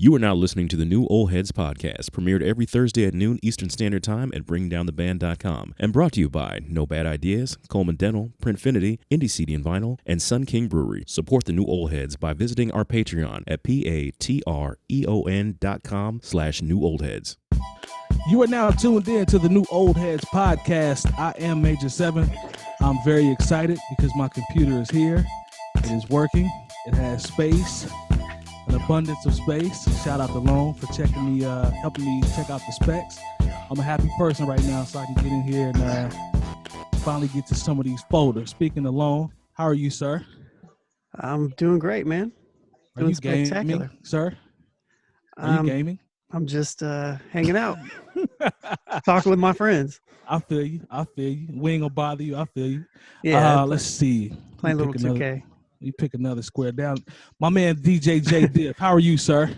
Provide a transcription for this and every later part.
You are now listening to the new Old Heads podcast, premiered every Thursday at noon Eastern Standard Time at bringdowntheband.com, and brought to you by No Bad Ideas, Coleman Dental, Printfinity, Indie CD and Vinyl, and Sun King Brewery. Support the new Old Heads by visiting our Patreon at patreon.com/newoldheads. You are now tuned in to the new Old Heads podcast. I am Major 7. I'm very excited because my computer is here. It is working. It has space. An abundance of space. Shout out to Lone for checking me, helping me check out the specs. I'm a happy person right now, so I can get in here and finally get to some of these folders. Speaking of Lone, how are you, sir? I'm doing great, man. Doing spectacular, sir. Are you gaming? I'm just hanging out, talking with my friends. I feel you. We ain't gonna bother you. I feel you. Yeah. Let's see. Playing a little 2K. You pick another square down. My man DJ Jay Diff. How are you, sir?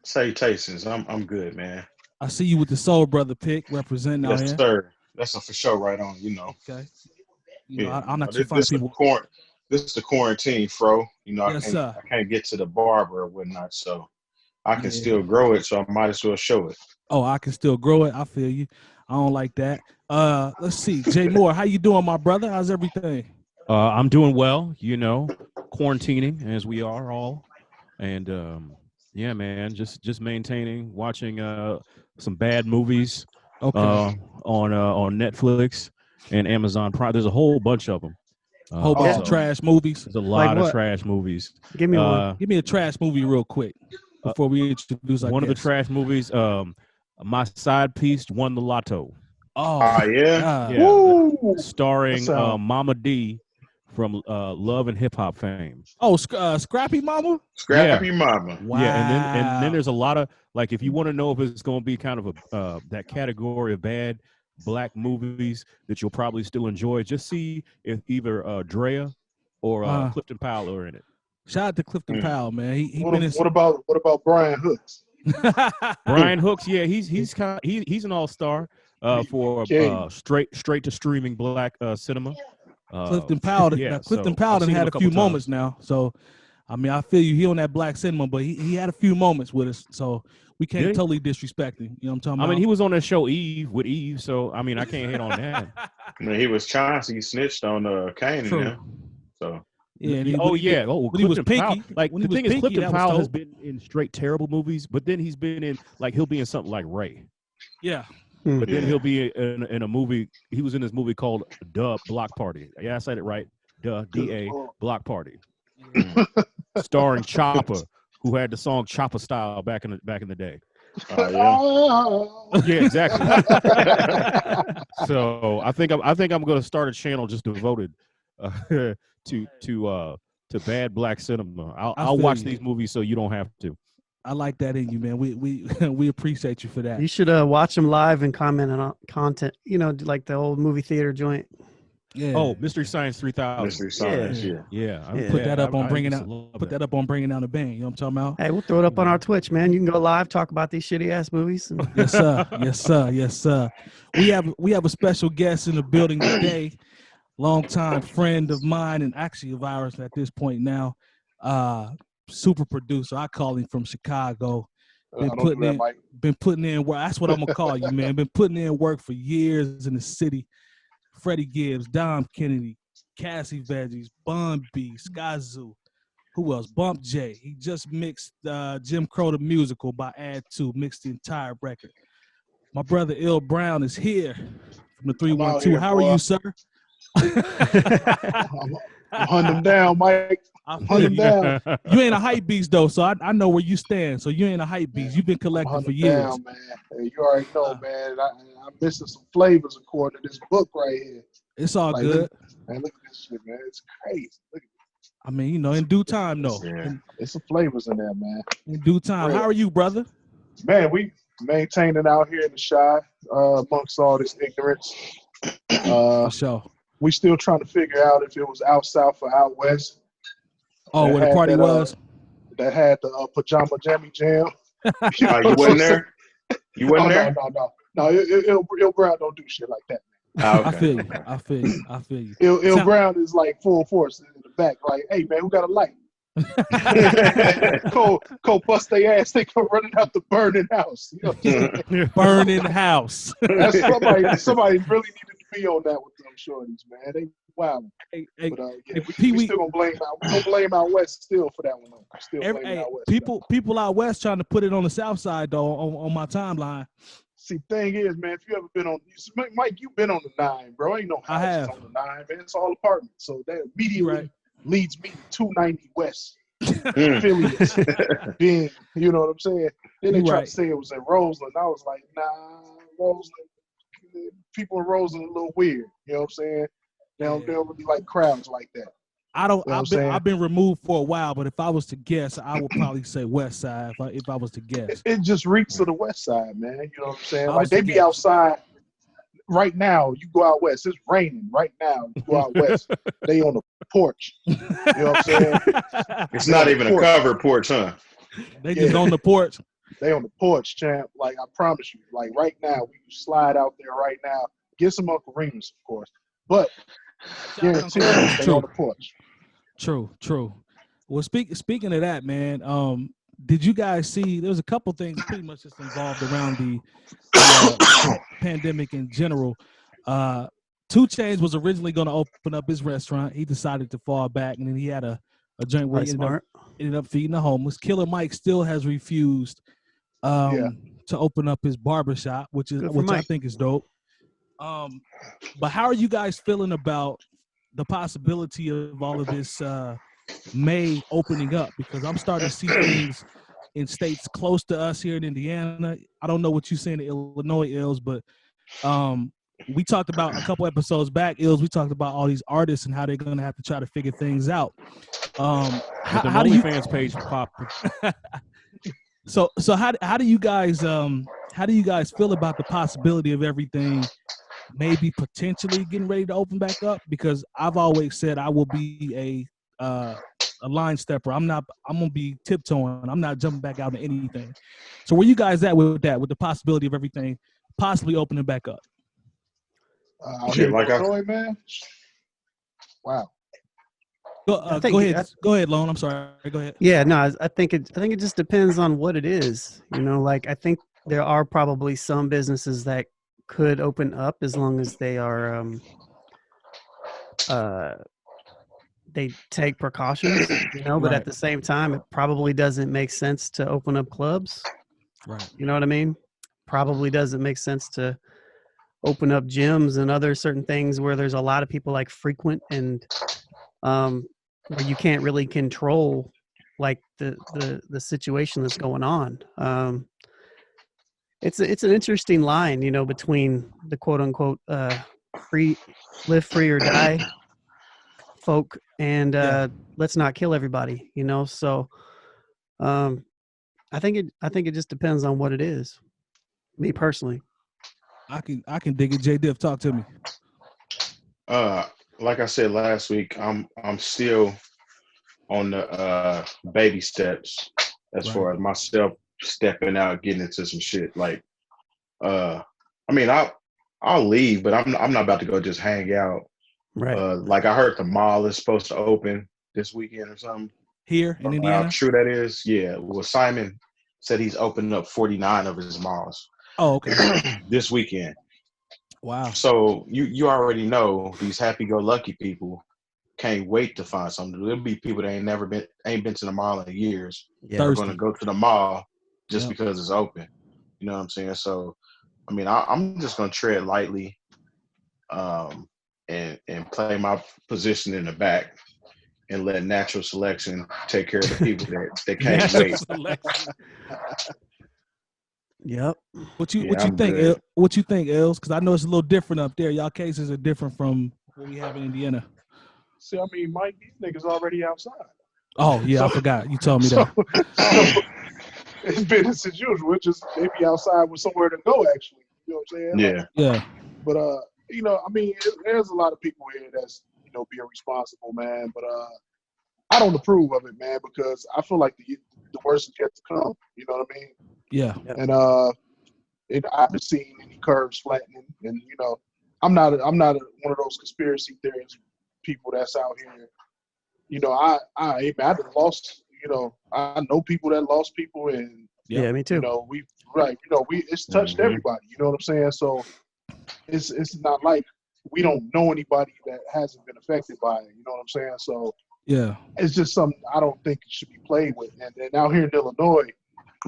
Salutations. I'm good, man. I see you with the Soul Brother pick representing out here. Yes, sir. That's a for sure right on, you know. Okay. I'm not too fond of people. This is the quarantine, fro. You know, Yes, I can't get to the barber or whatnot, so I can still grow it, so I might as well show it. Oh, I can still grow it. I feel you. I don't like that. Let's see. Jay Moore, how you doing, my brother? How's everything? I'm doing well, you know, quarantining as we are all. And yeah, man, just maintaining, watching some bad movies on Netflix and Amazon Prime. There's a whole bunch of them. A whole bunch of trash movies. There's a lot of trash movies. Give me one. Give me a trash movie real quick before we introduce one of the trash movies. My Side Piece Won the Lotto. Oh yeah. Woo! Starring Mama D from Love and Hip Hop fame. Oh, Scrappy Mama? Scrappy Mama. Wow. Yeah, and then there's a lot of, like, if you want to know if it's going to be kind of a that category of bad black movies that you'll probably still enjoy, just see if either Drea or Clifton Powell are in it. Shout out to Clifton Powell, man. What about Brian Hooks? Brian Hooks, yeah, he's an all-star for straight to streaming black cinema. Clifton Powell, Clifton Powell had a few moments now. So, I mean, I feel you. He on that black cinema, but he had a few moments with us. So we can't totally disrespect him. You know what I'm talking about? I mean, he was on that show Eve with Eve. So, I mean, I can't hate on that. I mean, he was Chauncey. He snitched on Kane. So. Yeah. Clifton Powell. Like, the thing is, Clifton Powell has been in straight terrible movies, but then he's been in, like, he'll be in something like Ray. Yeah. But then he'll be in a movie. He was in this movie called Duh Block Party. Yeah, I said it right. Duh, D-A, Block Party. Starring Chopper, who had the song Chopper Style back in the day. Yeah, exactly. So I think I'm going to start a channel just devoted to bad black cinema. I'll watch these movies so you don't have to. I like that in you, man. We appreciate you for that. You should watch them live and comment on content. You know, like the old movie theater joint. Yeah. Oh, Mystery Science 3000. Mystery Science. Yeah. Put that up on bringing out. Put that up on Bringing Down the Band. You know what I'm talking about? Hey, we'll throw it up on our Twitch, man. You can go live, talk about these shitty ass movies. Yes, sir. Yes, sir. We have a special guest in the building today. Longtime friend of mine and actually of ours at this point now. Super producer. I call him from Chicago. Been putting in work. That's what I'm gonna call you, man. Been putting in work for years in the city. Freddie Gibbs, Dom Kennedy, Cassie Veggies, Bun B, Sky Zoo. Who else? Bump J. He just mixed Jim Crow the Musical by Add 2, mixed the entire record. My brother Il Brown is here from the 312. How are you, sir? I'm hunting him down, Mike. I'm hunting him down. You ain't a hype beast though, so I know where you stand. So you ain't a hype beast. You've been collecting for years. Down, man. Hey, you already know, man. I'm missing some flavors according to this book right here. It's all good. Look at this shit, man. It's crazy. Look at this. I mean, you know, in due time, though. Yeah. There's some flavors in there, man. In due time. How are you, brother? Man, we maintaining out here in the shy amongst all this ignorance. For sure. We still trying to figure out if it was out south or out west. Oh, where the party was? That had the pajama jammy jam. You wasn't there? You wasn't there? No, Il Brown don't do shit like that, man. Okay. I feel you. Il Brown is like full force in the back. Like, hey, man, who got a light? Cole bust their ass. They come running out the burning house. You know what I'm saying? Burning house. That's somebody really needed to be on that with them shorties, man. They wow. Hey, But we still gonna blame out. We gonna blame out west still for that one. Though. Still blaming out west. People out west trying to put it on the south side though on my timeline. See, thing is, man, if you ever been on, Mike, you've been on the 9, bro. Ain't no houses on the 9, man. It's all apartments. So that immediately leads me to 290 West affiliates. Being, you know what I'm saying? Then they tried to say it was in Roseland. I was like, nah, Roseland. People in Roseland are a little weird. You know what I'm saying? They don't really like crowds like that. I've been removed for a while, but if I was to guess, I would probably say West Side. If I was to guess, it just reeks of the West Side, man. You know what I'm saying? Like they be outside right now. You go out west, it's raining right now. You go out west, they on the porch. You know what I'm saying? It's not even a covered porch, huh? They just on the porch. They on the porch, champ. Like I promise you, like right now, we can slide out there right now. Get some Uncle Remus, of course, but guarantee they on the porch. True. Well, speaking of that, man, did you guys see? There was a couple things pretty much just involved around the pandemic in general. 2 Chainz was originally going to open up his restaurant. He decided to fall back, and then he had a joint where he ended up feeding the homeless. Killer Mike still has refused to open up his barbershop, which I think is dope. But how are you guys feeling about the possibility of all of this May opening up? Because I'm starting to see things in states close to us here in Indiana. I don't know what you're saying in Illinois, Ills, but we talked about a couple episodes back, Ills, we talked about all these artists and how they're going to have to try to figure things out. How do you fans page pop? So how do you guys feel about the possibility of everything maybe potentially getting ready to open back up? Because I've always said I will be a line stepper. I'm gonna be tiptoeing. I'm not jumping back out of anything. So where you guys at with that, with the possibility of everything possibly opening back up? Man. Wow. Go ahead, Lone. I'm sorry. Go ahead. Yeah, no, I think it just depends on what it is. You know, like I think there are probably some businesses that could open up as long as they are they take precautions, you know, but at the same time it probably doesn't make sense to open up clubs. Right. You know what I mean? Probably doesn't make sense to open up gyms and other certain things where there's a lot of people like frequent and where you can't really control like the situation that's going on. It's an interesting line, you know, between the quote unquote live free or die folk and let's not kill everybody, you know. So I think it just depends on what it is. Me personally. I can dig it. Jay Diff, talk to me. Like I said last week, I'm still on the baby steps as far as myself stepping out, getting into some shit. Like, I mean, I'll leave, but I'm not about to go just hang out. Right. Like I heard the mall is supposed to open this weekend or something. Here in Indiana? How true that is? Yeah. Well, Simon said he's opening up 49 of his malls. Oh, okay. This weekend. Wow. So you already know these happy-go-lucky people can't wait to find something. There'll be people that ain't been to the mall in years. Yeah. They're going to go to the mall just because it's open. You know what I'm saying? So, I mean, I'm just going to tread lightly and play my position in the back and let natural selection take care of the people that can't wait. Yep. What you think? What you think, Els? Because I know it's a little different up there. Y'all cases are different from what we have in Indiana. See, I mean, Mike, these niggas already outside. Oh yeah, I forgot. You told me that. So it's business as usual. It's just they be outside with somewhere to go. Actually, you know what I'm saying? Yeah. Yeah. But you know, I mean, there's a lot of people here that's being responsible, man. But I don't approve of it, man, because I feel like the worst is yet to come. You know what I mean? Yeah. And I haven't seen any curves flattening, and I'm not one of those conspiracy theories people that's out here, you know, I done lost, you know, I know people that lost people, and yeah, me too. you know, it's touched everybody. You know what I'm saying? So it's not like we don't know anybody that hasn't been affected by it. You know what I'm saying? So yeah, it's just something I don't think it should be played with. And then out here in Illinois,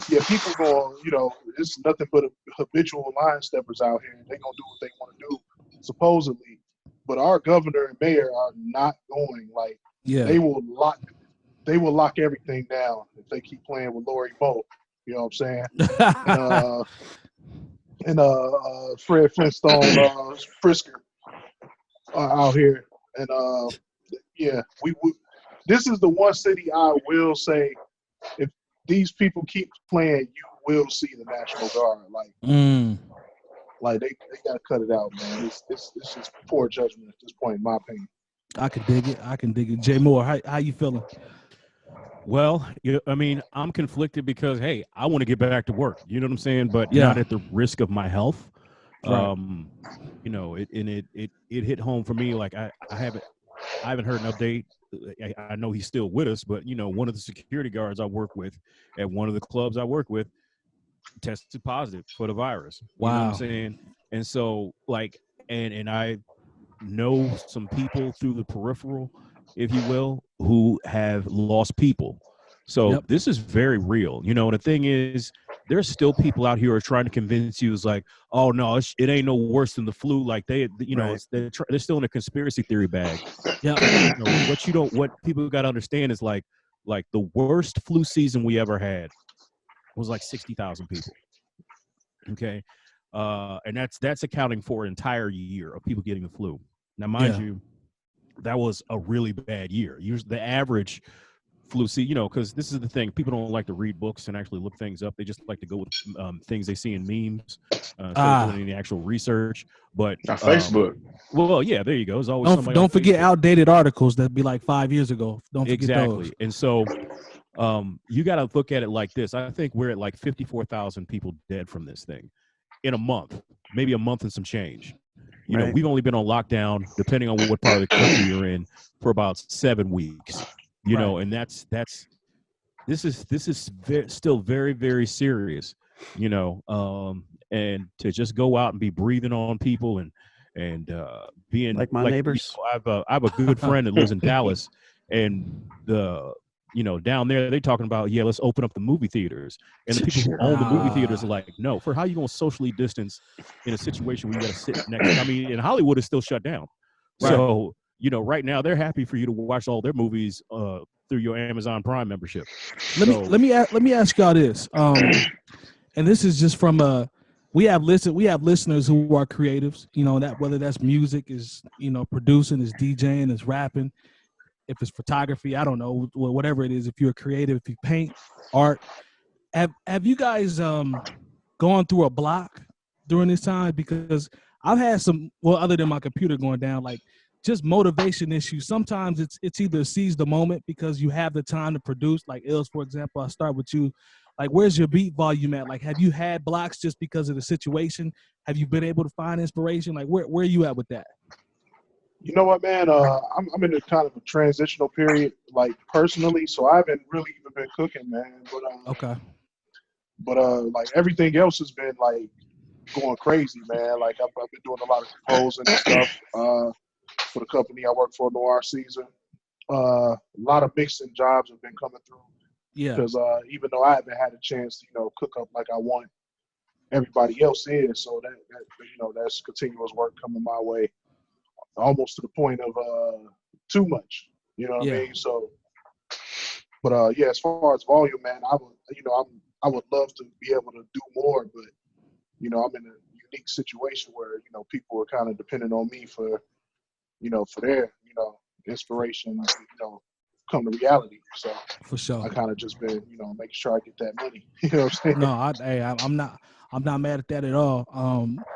yeah, people going, you know, it's nothing but habitual line steppers out here. They're gonna do what they want to do, supposedly. But our governor and mayor are not going. Like, they will lock everything down if they keep playing with Lori Moe. You know what I'm saying? and Fred Flintstone, Frisker out here. And yeah, this is the one city I will say, if these people keep playing, you will see the National Guard. Like they gotta cut it out, man. It's just poor judgment at this point, in my opinion. I can dig it. Jay Moore, how you feeling? Well, I mean, I'm conflicted because, hey, I want to get back to work. You know what I'm saying? But not at the risk of my health. Right. You know, it hit home for me. Like I haven't heard an update. I know he's still with us, but you know, one of the security guards I work with at one of the clubs I work with tested positive for the virus. Wow. You know what I'm saying? And so, like, and I know some people through the peripheral, if you will, who have lost people. So this is very real. You know, the thing is, there's still people out here who are trying to convince you, is like, oh no, it ain't no worse than the flu. Like they're still in a conspiracy theory bag. Yeah. You know, what people got to understand is like the worst flu season we ever had was like 60,000 people. Okay. And that's accounting for an entire year of people getting the flu. Now, mind you, that was a really bad year. The average flu season, you know, because this is the thing. People don't like to read books and actually look things up. They just like to go with things they see in memes instead of doing any actual research. But Facebook. Well, yeah, there you go. There's always somebody. Don't forget outdated articles that'd be like 5 years ago. Don't forget those. And so you got to look at it like this. I think we're at like 54,000 people dead from this thing in a month, maybe a month and some change. You know, we've only been on lockdown, depending on what part of the country you're in, for about 7 weeks. You know, and this is still very, very serious. You know, and to just go out and be breathing on people and being like my neighbors. You know, I have a good friend that lives in Dallas, and down there they're talking about, let's open up the movie theaters, and the people who own the movie theaters are like, no, for how you gonna socially distance in a situation where you gotta sit next? I mean, and Hollywood is still shut down, so you know, right now they're happy for you to watch all their movies through your Amazon Prime membership. Let me ask y'all this, and this is just from we have listeners who are creatives, you know, that whether that's music, is, you know, producing, is DJing, is rapping, if it's photography, I don't know, whatever it is. If you're a creative, if you paint, art, have you guys gone through a block during this time? Because I've had some, well, other than my computer going down, like just motivation issues. Sometimes it's either seize the moment because you have the time to produce, like 𝐴𝐿s, for example. I'll start with you. Like, where's your beat volume at? Like, have you had blocks just because of the situation? Have you been able to find inspiration? Like, where are you at with that? You know what, man? I'm in a kind of a transitional period, like personally, so I haven't really even been cooking, man. But like everything else has been like going crazy, man. Like I've been doing a lot of composing and stuff for the company I work for, Noir Caesar. A lot of mixing jobs have been coming through. Yeah. Because even though I haven't had a chance to, you know, cook up like I want, everybody else is. So that you know, that's continuous work coming my way. Almost to the point of too much, you know what I mean? So, but as far as volume, man, I would love to be able to do more, but you know, I'm in a unique situation where, you know, people are kind of depending on me for, you know, for their, you know, inspiration, you know, come to reality. So for sure, I kind of just been, you know, making sure I get that money. You know what I'm saying? No, I'm not mad at that at all.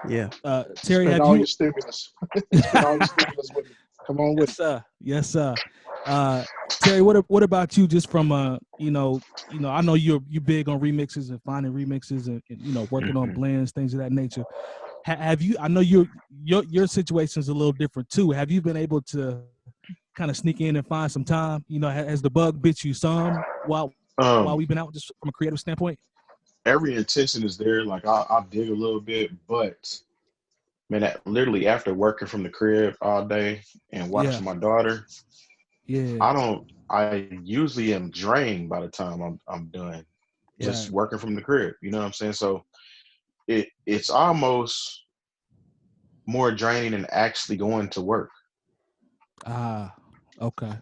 Terry, spend have all you? Your stimulus. Spend all your stimulus with me. Come on with it. Yes, sir. Terry, what about you? Just from you know, I know you're big on remixes and finding remixes and you know, working on blends, things of that nature. Have you? I know your situation is a little different too. Have you been able to kind of sneak in and find some time? You know, has the bug bit you some while we've been out, just from a creative standpoint? Every intention is there. Like I'll dig a little bit, but man, literally after working from the crib all day and watching my daughter, I usually am drained by the time I'm done. Just working from the crib. You know what I'm saying? So it's almost more draining than actually going to work. Okay.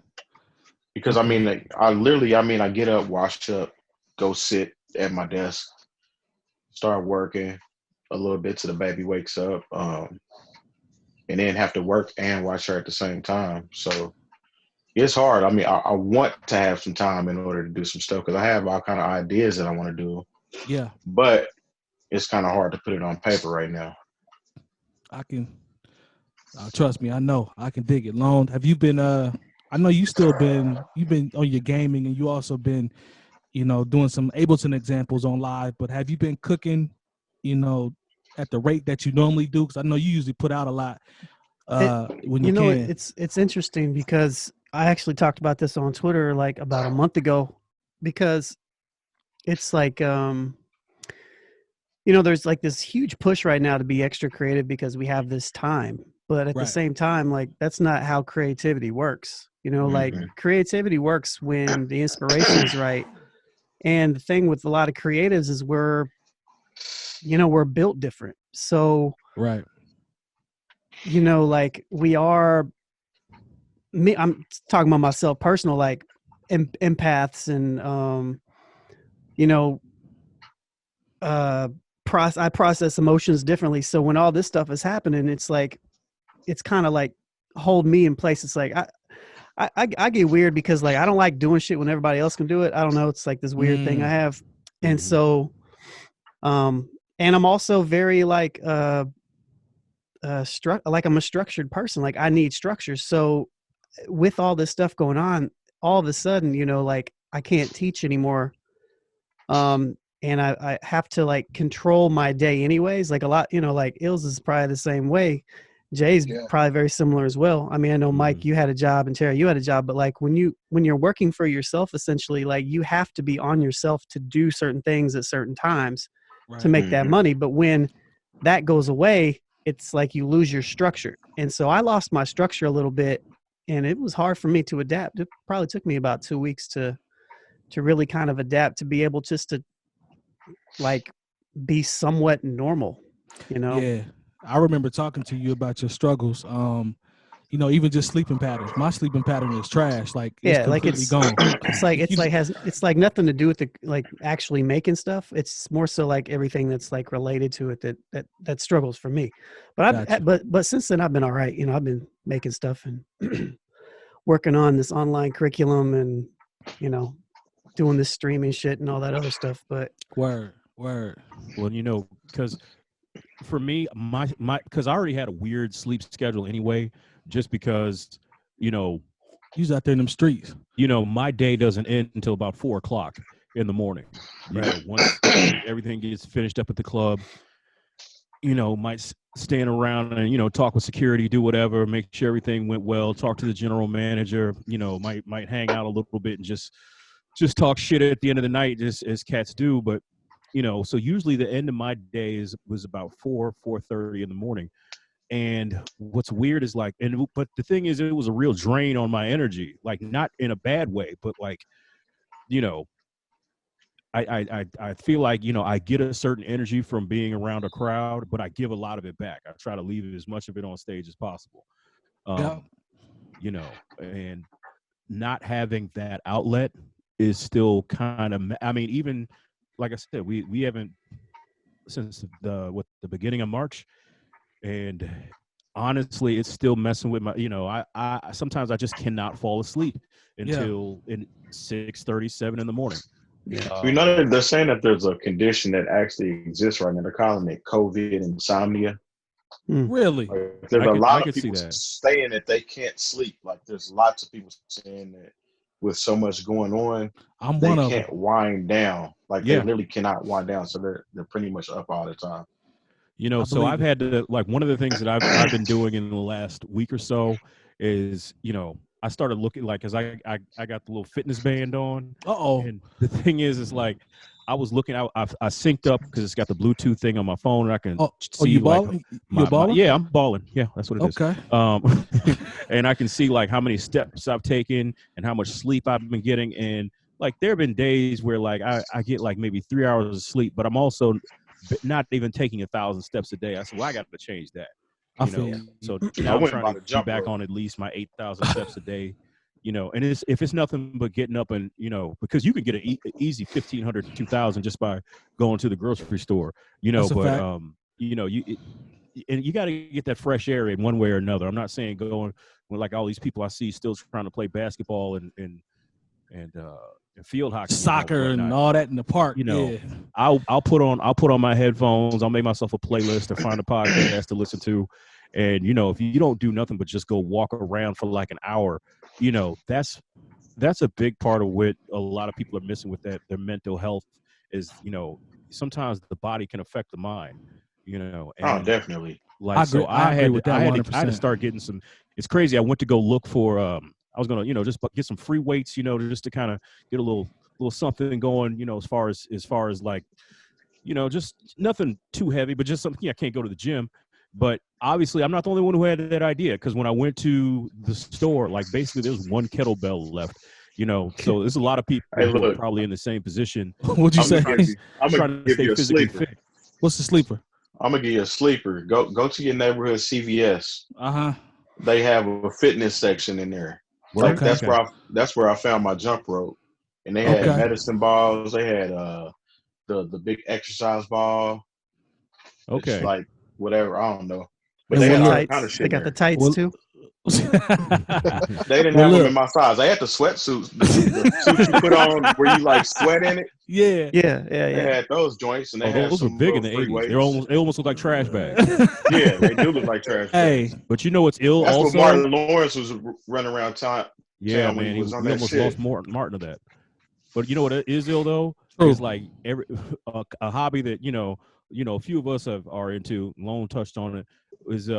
Because I mean, I get up, wash up, go sit at my desk, start working a little bit till the baby wakes up, and then have to work and watch her at the same time. So it's hard. I mean, I want to have some time in order to do some stuff because I have all kind of ideas that I want to do. Yeah. But it's kind of hard to put it on paper right now. I can trust me. I know I can dig it. Lone, have you been? I know you've been on your gaming, and you also been, you know, doing some Ableton examples on live. But have you been cooking, you know, at the rate that you normally do? Because I know you usually put out a lot when you can. It's interesting because I actually talked about this on Twitter like about a month ago, because it's like you know, there's like this huge push right now to be extra creative because we have this time. But at the same time, like, that's not how creativity works. You know, like creativity works when the inspiration is right. And the thing with a lot of creatives is we're built different. So, you know, like I'm talking about myself personal, like empaths and, you know, I process emotions differently. So when all this stuff is happening, it's like, it's kind of like hold me in place. It's like, I get weird because like, I don't like doing shit when everybody else can do it. I don't know. It's like this weird thing I have. And so, and I'm also very like, I'm a structured person. Like I need structure. So with all this stuff going on, all of a sudden, you know, like I can't teach anymore. And I have to like control my day anyways. Like a lot, you know, like 𝐀𝐿s is probably the same way. Jay's probably very similar as well. I mean, I know Mike, you had a job, and Terry, you had a job, but like when you're working for yourself, essentially, like you have to be on yourself to do certain things at certain times to make that money. But when that goes away, it's like you lose your structure. And so I lost my structure a little bit, and it was hard for me to adapt. It probably took me about 2 weeks to really kind of adapt, to be able just to like be somewhat normal, you know? Yeah. I remember talking to you about your struggles. You know, even just sleeping patterns. My sleeping pattern is trash. Like it's completely gone. It's like nothing to do with the like actually making stuff. It's more so like everything that's like related to it that struggles for me. But but since then I've been all right. You know, I've been making stuff and working on this online curriculum and, you know, doing this streaming shit and all that other stuff. But word. Well, you know, because for me, my because I already had a weird sleep schedule anyway, just because, you know, you's out there in them streets. You know, my day doesn't end until about 4 o'clock in the morning. You know, once everything gets finished up at the club, you know, might stand around and, you know, talk with security, do whatever, make sure everything went well, talk to the general manager, you know, might hang out a little bit and just talk shit at the end of the night, just as cats do. But, you know, so usually the end of my day was about 4:30 in the morning. And what's weird is like, but the thing is, it was a real drain on my energy, like not in a bad way, but like, you know, I feel like, you know, I get a certain energy from being around a crowd, but I give a lot of it back. I try to leave as much of it on stage as possible. You know, and not having that outlet is still kind of, I mean, even like I said, we haven't since the beginning of March, and honestly, it's still messing with my, you know, I sometimes I just cannot fall asleep until 6:37 in the morning. You know, they're saying that there's a condition that actually exists right now. They're calling it COVID insomnia. Really? Like, there's a lot of people saying that they can't sleep. Like there's lots of people saying that with so much going on, they can't wind down. Like they literally cannot wind down. So they're pretty much up all the time. You know, so I've had to, like, one of the things that I've been doing in the last week or so is, you know, I started looking like, cause I got the little fitness band on. Uh-oh. And the thing is like, I was looking, I synced up because it's got the Bluetooth thing on my phone, and I can see you like balling? You balling? yeah, I'm balling. Yeah, that's what it is. Okay. And I can see like how many steps I've taken and how much sleep I've been getting. And like there have been days where like I get like maybe 3 hours of sleep, but I'm also not even taking 1,000 steps a day. I said, well, I got to change that. I feel So I now I'm went trying by to the be jump back rope. on at least my 8,000 steps a day. And if it's nothing but getting up and, because you can get an easy 1,500 to 2,000 just by going to the grocery store, That's a but, fact. and you got to get that fresh air in one way or another. I'm not saying going with like all these people I see still trying to play basketball and field hockey, Soccer and whatnot. all that in the park. Yeah. I'll put on my headphones. I'll make myself a playlist or find a podcast to listen to. And, if you don't do nothing but just go walk around for like an hour, that's a big part of what a lot of people are missing with their mental health is, sometimes the body can affect the mind, and Definitely. like, I agree, so I agree with that I had to 100%. start getting some, it's crazy. I went to go look for, I was going to, just get some free weights, just to kind of get a little something going, as far as like, just nothing too heavy, but just something, I can't go to the gym. But obviously, I'm not the only one who had that idea, because when I went to the store, like basically there's one kettlebell left, so there's a lot of people Hey, who are look. probably in the same position. What'd you say? I'm Trying gonna to give stay you a physically sleeper. fit. What's the sleeper? I'm gonna give you a sleeper. Go to your neighborhood CVS. Uh-huh. They have a fitness section in there. Like Okay. that's where I found my jump rope, and they had Okay. medicine balls. They had the big exercise ball. Okay. It's like whatever, I don't know. But And they well, had all look, kind of Tights. shit. They got the in tights Well- too. They didn't Well, have them look. in my size. I had the sweatsuits, the suits you put on where you like sweat in it. Yeah. They had those joints, and they had Those were some big in little the free 80s. weights. They almost look like trash bags. Yeah, they do look like trash Hey, bags. But you know what's ill That's also? what Martin Lawrence was running around town Yeah, when man, he was on we that almost shit. lost Martin of that. But you know what is ill though? True. Is like a hobby that a few of us are into. Lone touched on it. Is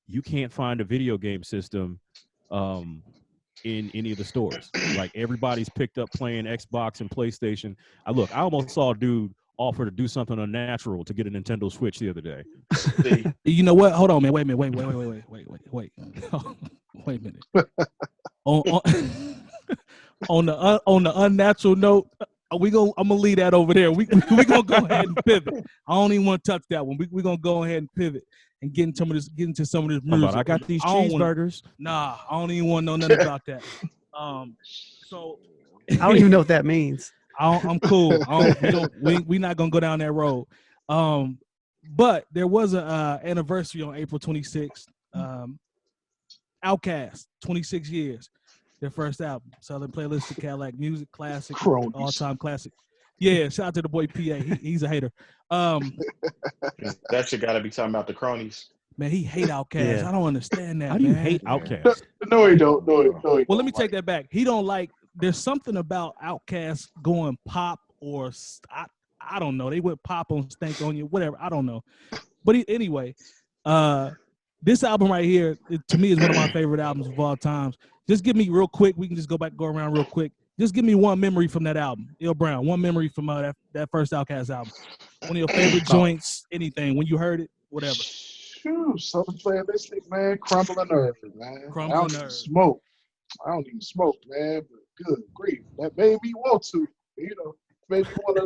you can't find a video game system in any of the stores. Like everybody's picked up playing Xbox and PlayStation. I almost saw a dude offer to do something unnatural to get a Nintendo Switch the other day. See, You know what? Hold on, man. Wait a minute. Wait a minute. On the unnatural note, I'm gonna leave that over there. We gonna go ahead and pivot. I don't even want to touch that one. We gonna go ahead and pivot and get into some of this How music. about I got these I don't wanna- cheeseburgers. Nah, I don't even want to know nothing about that. So I don't even know what that means. I'm cool. We not gonna go down that road. But there was a anniversary on April 26th. Outkast, 26 years, their first album, Southern Playlist of Cadillac Music, classic, Cronies. all-time classic. Yeah, shout out to the boy PA. He's a hater. that shit got to be talking about the cronies. Man, he hate Outkast. Yeah. I don't understand that. How do you man. hate Outkast? No, he don't. No, he don't. Well, let me take that back. He don't like. There's something about Outkast going pop or I don't know. They went pop on Stank on You, whatever. I don't know. But anyway, this album right here, to me, is one of my favorite albums of all times. Just give me real quick. We can just go around real quick. Just give me one memory from that album, Ill Brown. One memory from that first Outkast album. One of your favorite joints, anything. When you heard it, whatever. Shoot, Southern Playalistic, man. Crumbling Earth, man. Crumbling I don't even Earth. smoke. I don't even smoke, man. But good grief, that made me want to. Made me want to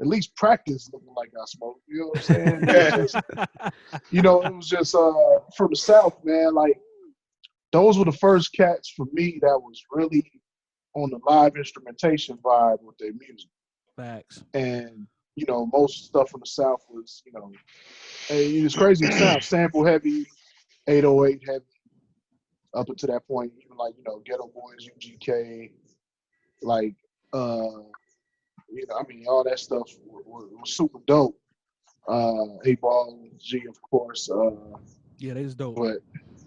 at least practice looking like I smoke. You know what I'm saying? It was just from the South, man. Like those were the first cats for me that was really on the live instrumentation vibe with their music. Facts. And most stuff from the South was, it's crazy. It sounds sample heavy, 808 heavy, up until that point. Even like Ghetto Boys, UGK, like all that stuff was super dope. 8Ball, G, of course. Yeah, they was dope. But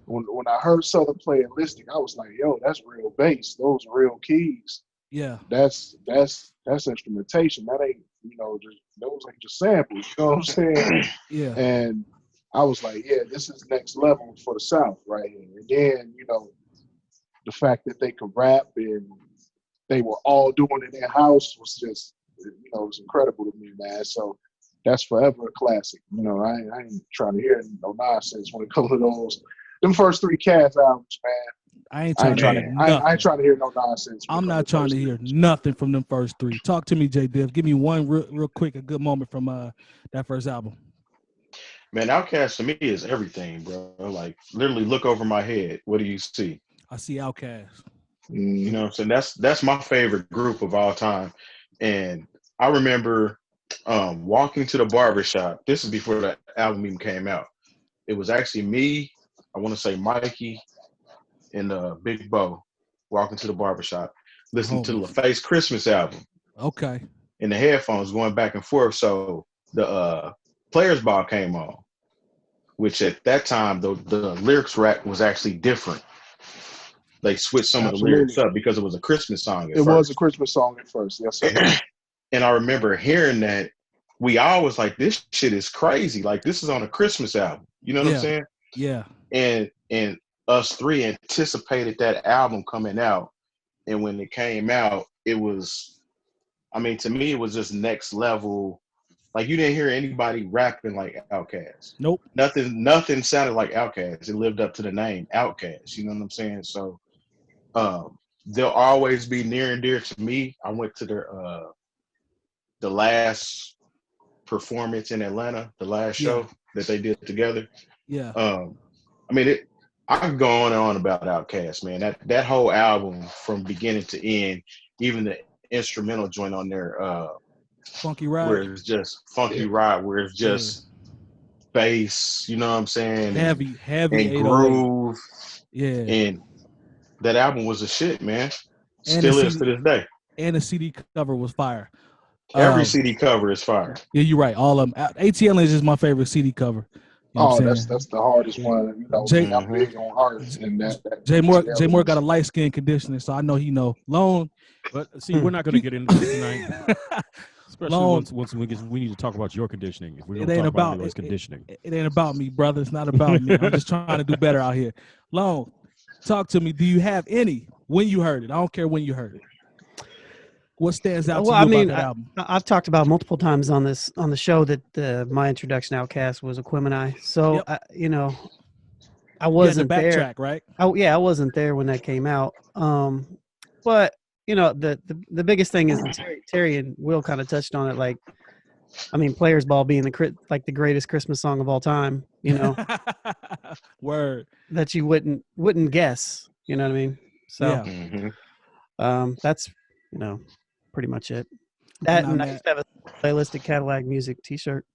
when I heard Southern Playalistic, I was like, yo, that's real bass. Those are real keys. Yeah. That's instrumentation. That ain't, those ain't just samples. You know what I'm saying? Yeah. And I was like, yeah, this is next level for the South right here. And then, the fact that they could rap and they were all doing it in their house was just, it was incredible to me, man. So that's forever a classic. I ain't trying to hear no nonsense when it comes to those. Them first 3 Cast albums, man. I ain't trying to hear no nonsense. I'm not trying to hear nothing from them first 3. Talk to me, Jay Diff. Give me one real quick, a good moment from that first album. Man, Outkast to me is everything, bro. Like, literally look over my head. What do you see? I see Outkast. You know what I'm saying? That's my favorite group of all time. And I remember walking to the barbershop. This is before the album even came out. It was actually me, I want to say Mikey, and Big Bo walking to the barbershop, listening to the LaFace Christmas album. Okay. In the headphones going back and forth. So the Players Ball came on, which at that time, the lyrics rack was actually different. They switched some of the lyrics up because it was a Christmas song at first. It was a Christmas song at first, yes, sir. And I remember hearing that. We always like, this shit is crazy. Like, this is on a Christmas album. You know what I'm saying? Yeah. And us 3 anticipated that album coming out. And when it came out, it was, I mean, to me, it was just next level. Like, you didn't hear anybody rapping like Outkast. Nope. Nothing sounded like Outkast. It lived up to the name Outkast. You know what I'm saying? So they'll always be near and dear to me. I went to the last performance in Atlanta, the last show that they did together. Yeah. I mean, I can go on and on about Outkast, man. That whole album from beginning to end, even the instrumental joint on there, Funky Ride, where it's just Funky Ride, where it's just bass, you know what I'm saying? Heavy and groove. Yeah. And that album was a shit, man. Still is to this day. And the CD cover was fire. Every CD cover is fire. Yeah, you're right. All of them. ATL is just my favorite CD cover. You know that's the hardest one. I'm big on art. And that Jay Moore got a light skin conditioner, so I know he know. Lone, but see, we're not going to get into this tonight. Especially once we need to talk about your conditioning. If we're going to talk about anybody's conditioning. It ain't about me, brother. It's not about me. I'm just trying to do better out here. Lone, talk to me. Do you have any when you heard it? I don't care when you heard it. What stands out to you about that album? I've talked about multiple times on the show that my introduction to Outkast was '𝗏𝗏𝐼. So I wasn't there. Backtrack, right? I wasn't there when that came out. But the biggest thing is Terry and Will kind of touched on it. Like, I mean, Players Ball being the greatest Christmas song of all time. Word that you wouldn't guess. You know what I mean? So that's pretty much it. That and I used to have a Playlistic Cadillac Music T-shirt.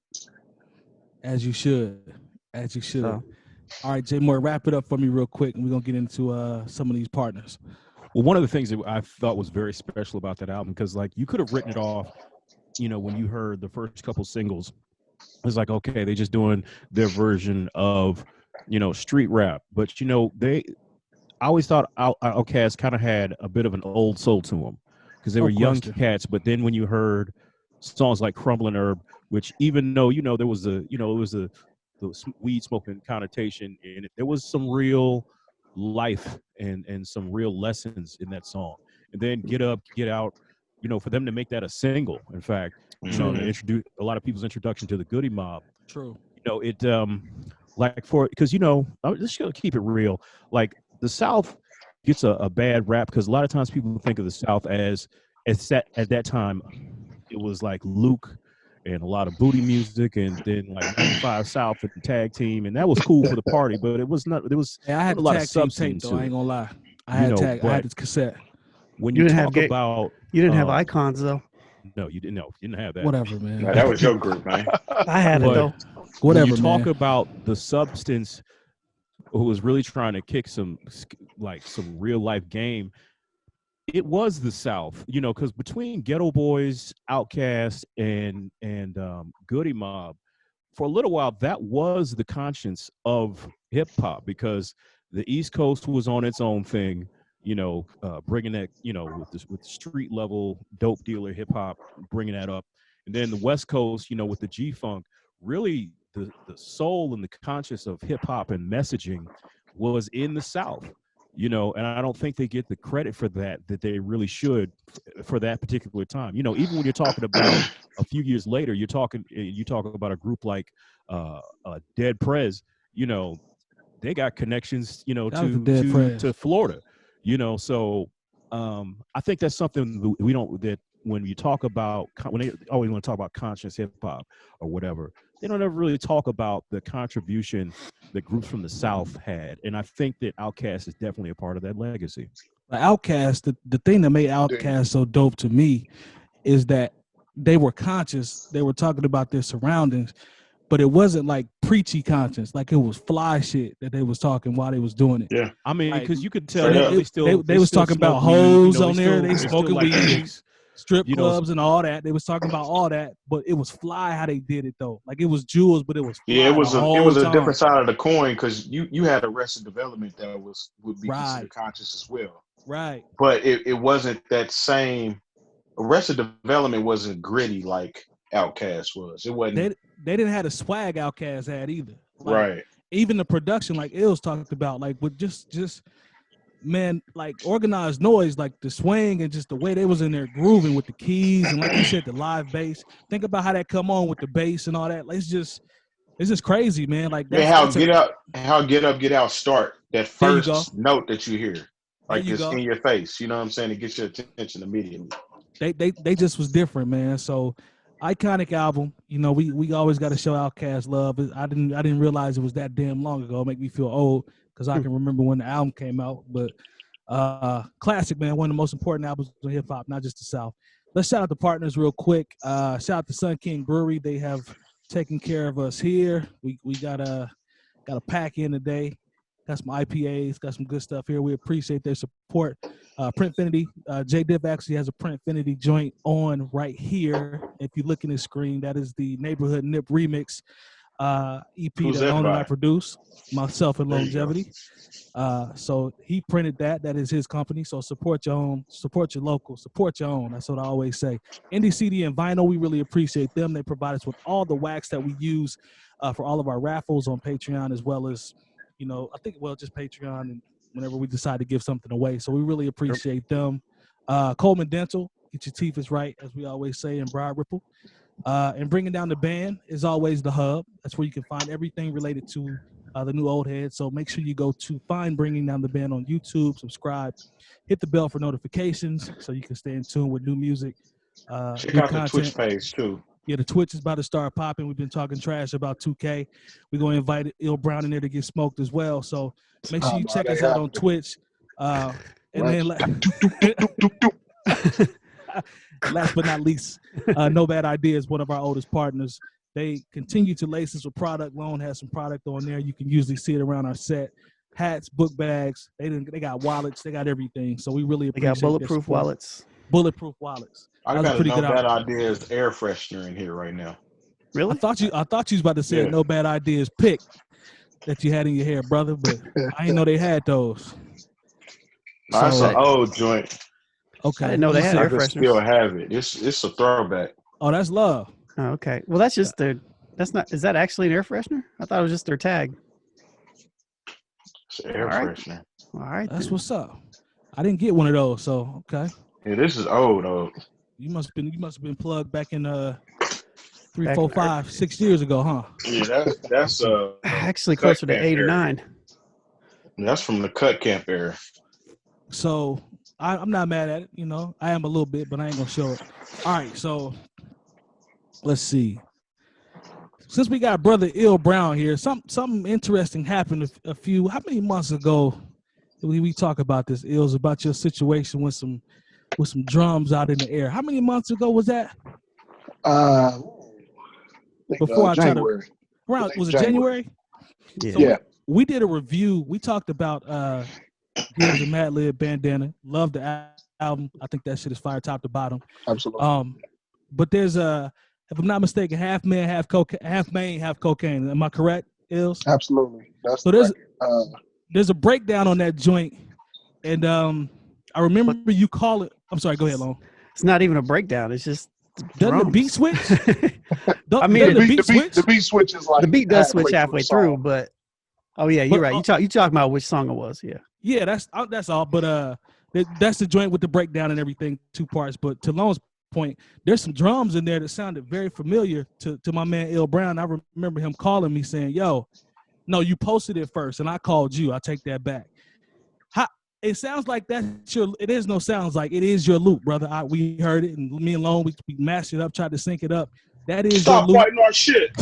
As you should. So. All right, Jay Moore, wrap it up for me real quick, and we're gonna get into some of these partners. Well, one of the things that I thought was very special about that album, because like you could have written it off, when you heard the first couple singles, it's like, okay, they're just doing their version of street rap, but I always thought Outkast kind of had a bit of an old soul to them. Because they were young cats, but then when you heard songs like "Crumbling Herb," which even though there was it was the weed smoking connotation in it, there was some real life and some real lessons in that song. And then "Get Up, Get Out," for them to make that a single, in fact, to introduce a lot of people's introduction to the Goody Mob. True. Because I'm just gonna keep it real. Like the South gets a bad rap because a lot of times people think of the South as at that time it was like Luke and a lot of booty music, and then like 95 South and the tag team, and that was cool for the party, but it was not. There was I had a lot of substance though. I ain't gonna lie. I had this cassette. When you talk about, you didn't have Icons though. No, you didn't. No, you didn't have that. Whatever, man. No, that was your group, man. I had it though. Whatever. When you talk about the substance, who was really trying to kick some real life game, it was the South, because between Ghetto Boys, Outkast, and Goody Mob, for a little while, that was the conscience of hip hop, because the East Coast was on its own thing, bringing that, with street level dope dealer hip hop, bringing that up, and then the West Coast, with the G Funk, really the soul and the conscience of hip hop and messaging was in the South. and I don't think they get the credit for that they really should for that particular time. Even when you're talking about a few years later, you talk about a group like Dead Prez, they got connections, to Florida, so I think that's something that when you talk about, when they always want to talk about conscious hip hop or whatever, they don't ever really talk about the contribution that groups from the South had. And I think that Outkast is definitely a part of that legacy. Outkast, the thing that made Outkast so dope to me is that they were conscious. They were talking about their surroundings, but it wasn't like preachy conscious. Like it was fly shit that they was talking while they was doing it. Yeah. I mean, because like, you could tell they was talking about hoes on there. They smoking weed. Strip clubs and all that. They was talking about all that, but it was fly how they did it though. Like it was jewels, but it was fly. Yeah, it was a different side of the coin because you had Arrested Development that would be considered conscious as well. Right. But it wasn't that same. Arrested Development wasn't gritty like Outkast was. It wasn't. They didn't have the swag Outkast had either. Like, right. Even the production, like Ills talked about, like with just man, like organized noise, like the swing and just the way they was in there grooving with the keys and like you said, the live bass. Think about how that come on with the bass and all that. Like, it's just crazy, man. Like how Get Out start that first note that you hear, like it's in your face. You know what I'm saying? It gets your attention immediately. They just was different, man. So iconic album. We always got to show Outkast love. I didn't realize it was that damn long ago. It make me feel old. Because I can remember when the album came out, but classic, man. One of the most important albums of hip hop, not just the South. Let's shout out the partners real quick. Shout out to Sun King Brewery. They have taken care of us here. We got a pack in today. Got some IPAs. Got some good stuff here. We appreciate their support. Printfinity. Jay Diff actually has a Printfinity joint on right here. If you look in his screen, that is the Neighborhood Nip remix. EP that Lone and I produce, myself and Lonegevity. So he printed that. That is his company. So support your own, support your local, support your own. That's what I always say. Indie CD and Vinyl, we really appreciate them. They provide us with all the wax that we use for all of our raffles on Patreon, as well as, just Patreon and whenever we decide to give something away. So we really appreciate them. Coleman Dental, get your teeth is right, as we always say in Broad Ripple. And Bringing Down the Band is always the hub. That's where you can find everything related to the new old head. So make sure you go to find Bringing Down the Band on YouTube, subscribe, hit the bell for notifications so you can stay in tune with new music. Check out the Twitch page too. Yeah, the Twitch is about to start popping. We've been talking trash about 2K. We're going to invite Il Brown in there to get smoked as well. So make sure you check us out on Twitch. Then last but not least, No Bad Ideas, one of our oldest partners. They continue to lace us with product. Lone has some product on there. You can usually see it around our set. Hats, book bags. They got wallets. They got everything. So we really appreciate it. They got bulletproof wallets. Bulletproof wallets. I got a No Bad Ideas air freshener in here right now. Really? I thought you was about to say No Bad Ideas pick that you had in your hair, brother, but I didn't know they had those. That's an old joint. Okay. I didn't know they had air fresheners. Still have it. It's a throwback. Oh, that's love. Oh, okay. Well, that's just is that actually an air freshener? I thought it was just their tag. It's an air freshener. All right. That's what's up. I didn't get one of those, so okay. Yeah, this is old. You must have been plugged back in 3, 4, 5, 6 years ago, huh? Yeah, that's actually closer to 8 or 9. That's from the Cut Camp era. So I'm not mad at it, I am a little bit, but I ain't gonna show it. All right, so let's see. Since we got brother Il Brown here, something interesting happened how many months ago did we talk about this, Ills, about your situation with some drums out in the air? How many months ago was that? Before January. Was it January? Yeah. So we did a review. We talked about Gibbs and Madlib Bandana. Love the album. I think that shit is fire top to bottom. Absolutely. But there's if I'm not mistaken, half Mann, half cocaine. Am I correct, Ills? Absolutely. That's so there's a breakdown on that joint, and I remember you call it. I'm sorry. Go ahead, Lone. It's not even a breakdown. It's just doesn't the beat switch? The beat switch is like the beat does switch halfway through, but oh yeah, you're right. You talking about which song it was? Yeah. Yeah, that's all. But that's the joint with the breakdown and everything, 2 parts. But to Lone's point, there's some drums in there that sounded very familiar to my man Ill Brown. I remember him calling me saying, "Yo, no, you posted it first, and I called you. I take that back." It sounds like that's your. It is no sounds like it is your loop, brother. We heard it, and me and Lone we mashed it up, tried to sync it up. That is Stop your loop. fighting our shit.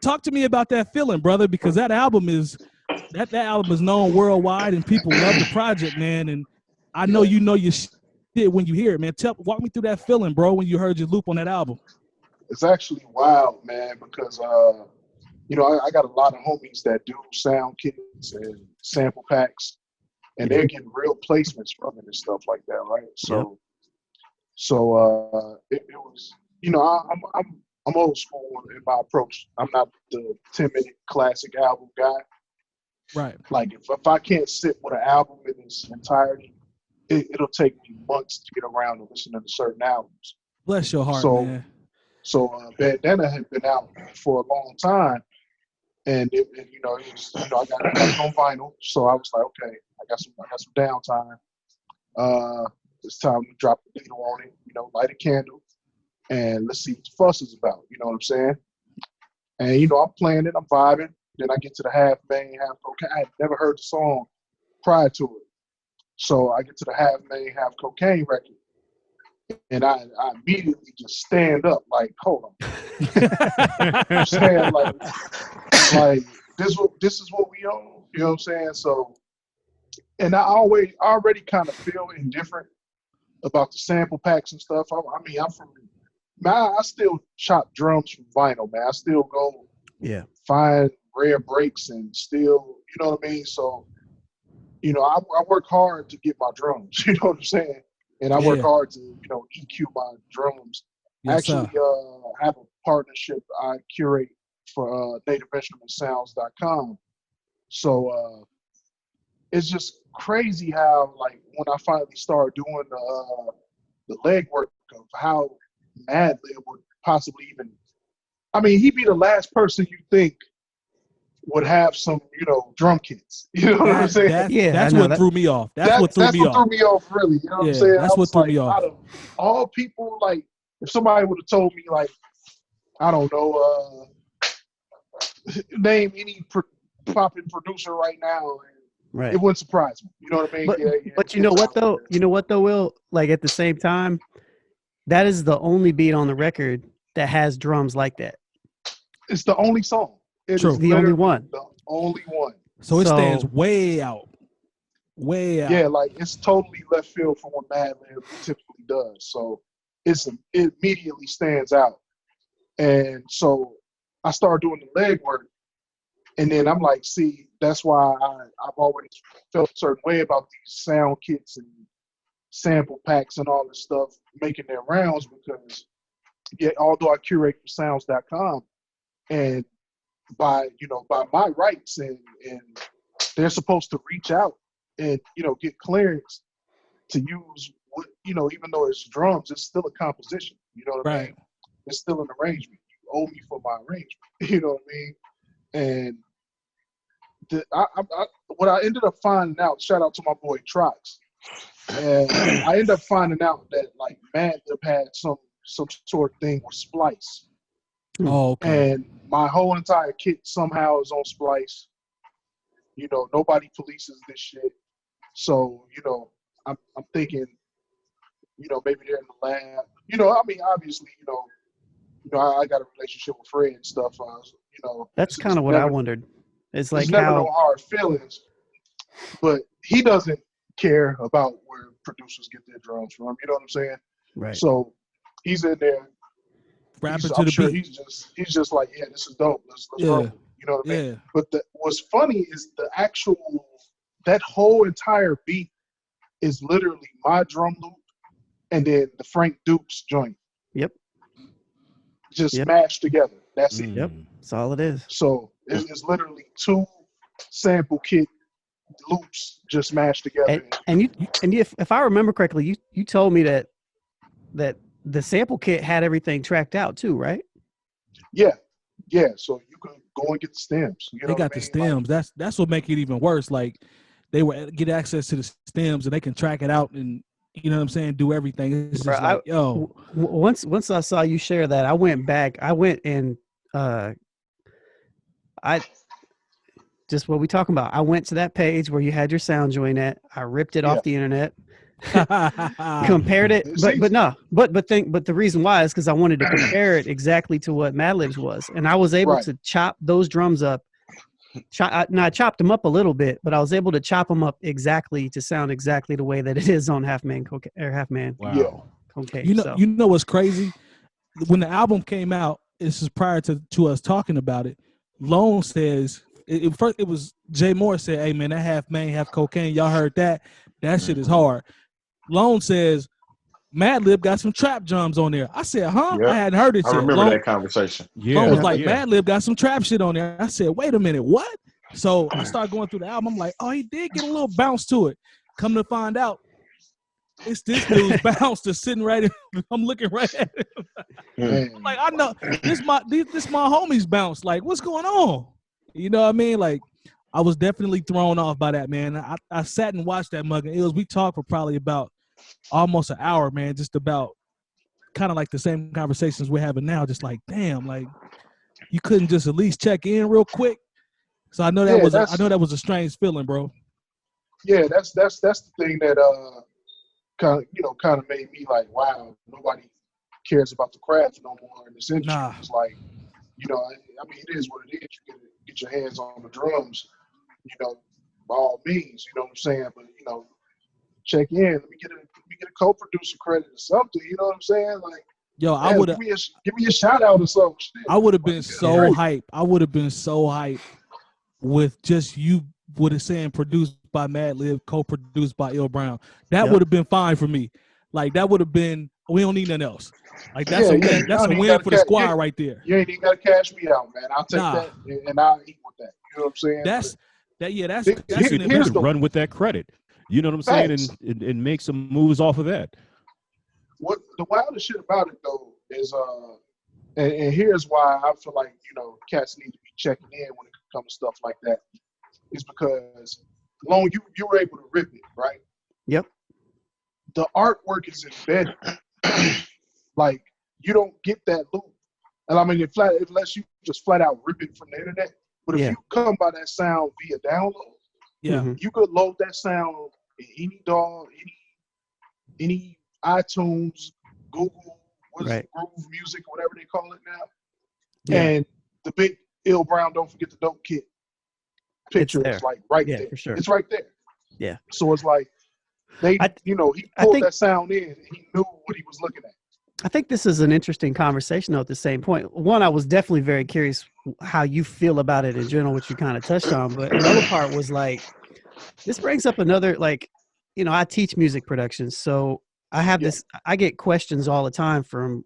Talk to me about that feeling, brother, because that album is known worldwide and people love the project, man. And I know you know your shit when you hear it, man. Walk me through that feeling, bro, when you heard your loop on that album. It's actually wild, man, because you know, I got a lot of homies that do sound kits and sample packs, and they're getting real placements from it and stuff like that, right? So, it was, you know, I'm old school in my approach. I'm not the 10-minute classic album guy. Right. Like if I can't sit with an album in its entirety, it'll take me months to get around to listening to certain albums. Bless your heart, man. So Bandana had been out for a long time. And it was, I got it on vinyl, so I was like, okay, I got some downtime. It's time to drop the needle on it, light a candle, and let's see what the fuss is about. You know what I'm saying? And I'm playing it, I'm vibing. Then I get to the Half Mann Half Cocaine. I had never heard the song prior to it, so I get to the Half Mann Half Cocaine record, and I immediately just stand up, like, hold on. I'm saying, like this is what we own, you know what I'm saying? So, and I already kind of feel indifferent about the sample packs and stuff. I still chop drums from vinyl, man. I still go find rare breaks and still, you know what I mean? So, I work hard to get my drums, you know what I'm saying? And I work hard to, EQ my drums. Yes, I have a partnership I curate for NativeInstrumentSounds.com. So it's just crazy how, like, when I finally started doing the legwork of how Madlib would possibly even, he'd be the last person you think would have some, drum kits. You know what I'm saying? That's what threw me off. That's what threw me off, really. You know what I'm saying? That's what threw me off. Out of all people, like, if somebody would have told me, like, I don't know, name any popping producer right now, right, it wouldn't surprise me. You know what I mean? But you know what though, Will? Like, at the same time, that is the only beat on the record that has drums like that. It's the only song. It's the only one. The only one. So it stands way out. Way out. Yeah, like, it's totally left field from what Madlib typically does. So it immediately stands out. And so I started doing the legwork, and then I'm like, see, that's why I've always felt a certain way about these sound kits and sample packs and all this stuff making their rounds, because although I curate for sounds.com, and by my rights, and they're supposed to reach out and get clearance to use what, even though it's drums, it's still a composition. You know what I mean? It's still an arrangement. You owe me for my arrangement. You know what I mean? And what I ended up finding out, shout out to my boy Trox, and I ended up finding out that, like, Madlib had some sort of thing with Splice. Oh, okay. And my whole entire kit somehow is on Splice. Nobody polices this shit. So, I'm thinking, maybe they're in the lab. Obviously, I got a relationship with Fred and stuff. That's kind of what I wondered. It's like, never no hard feelings, but he doesn't care about where producers get their drums from. You know what I'm saying? Right. So he's in there rapping to the beat. He's just like, yeah, this is dope. Let's roll. You know what I mean? Yeah. But what's funny is that whole entire beat is literally my drum loop and then the Frank Dukes joint. Yep. Just mashed together. That's it. Yep. That's all it is. So it's literally 2 sample kit loops just mashed together. And if I remember correctly, you told me that the sample kit had everything tracked out too, right? Yeah. Yeah, so you can go and get the stems. You know They got the stems. That's what make it even worse. Like they would get access to the stems and they can track it out and you know what I'm saying, do everything. It's just like, yo. Once I saw you share that, I went back. I went and I just what we talking about. I went to that page where you had your sound joint at. I ripped it off the internet. Compared it, but the reason why is because I wanted to compare it exactly to what Madlib's was, and I was able to chop those drums up. I chopped them up a little bit, but I was able to chop them up exactly to sound exactly the way that it is on Half Man Cocaine or Half Man. Wow. Cocaine. You know what's crazy? When the album came out, this is prior to us talking about it. Lone says it was Jay Moore said, "Hey man, that Half Man Half Cocaine, y'all heard that? That shit is hard." Lone says, Madlib got some trap drums on there. I said, huh? Yep. I hadn't heard it yet. I remember that conversation. Lone was like, Madlib got some trap shit on there. I said, wait a minute, what? So I started going through the album. I'm like, oh, he did get a little bounce to it. Come to find out, it's this dude's bounce that's sitting right in. I'm looking right at him. I'm like, I know this my homie's bounce. Like, what's going on? You know what I mean? Like, I was definitely thrown off by that, man. I sat and watched that mug. We talked for probably about almost an hour, man, just about kind of like the same conversations we're having now. Just like, damn, like you couldn't just at least check in real quick. So I know that was a strange feeling, bro. Yeah, that's the thing that kind of made me like, wow, nobody cares about the craft no more in this industry. Nah. It's like, I mean, it is what it is. You get your hands on the drums, by all means, you know what I'm saying? But check in. Let me get a co-producer credit or something. You know what I'm saying? Like, yo, I would have give me a shout out or something. I would have been so hyped. I would have been so hyped with just you would have saying produced by Madlib, co-produced by Ill Brown. That would have been fine for me. Like that would have been. We don't need nothing else. Like that's a win. That's a win for the squad right there. You ain't even gotta cash me out, man. I'll take that and I'll eat with that. You know what I'm saying? That's an here's the run with that credit. You know what I'm saying? And make some moves off of that. What the wildest shit about it though is and here's why I feel like, cats need to be checking in when it comes to stuff like that. Is because Lone, you were able to rip it, right? Yep. The artwork is embedded. Like you don't get that loop. And I mean unless you just flat out rip it from the internet. But if you come by that sound via download, you could load that sound in any DAW, any iTunes, Google, Groove Music, whatever they call it now. Yeah. And the big Ill Brown, Don't Forget the Dope Kit picture is like right there. For sure. It's right there. Yeah. So it's like he pulled that sound in and he knew what he was looking at. I think this is an interesting conversation though at the same point. One, I was definitely very curious how you feel about it in general, which you kind of touched on. But another part was like, this brings up another, like, I teach music production. So I have this, I get questions all the time from,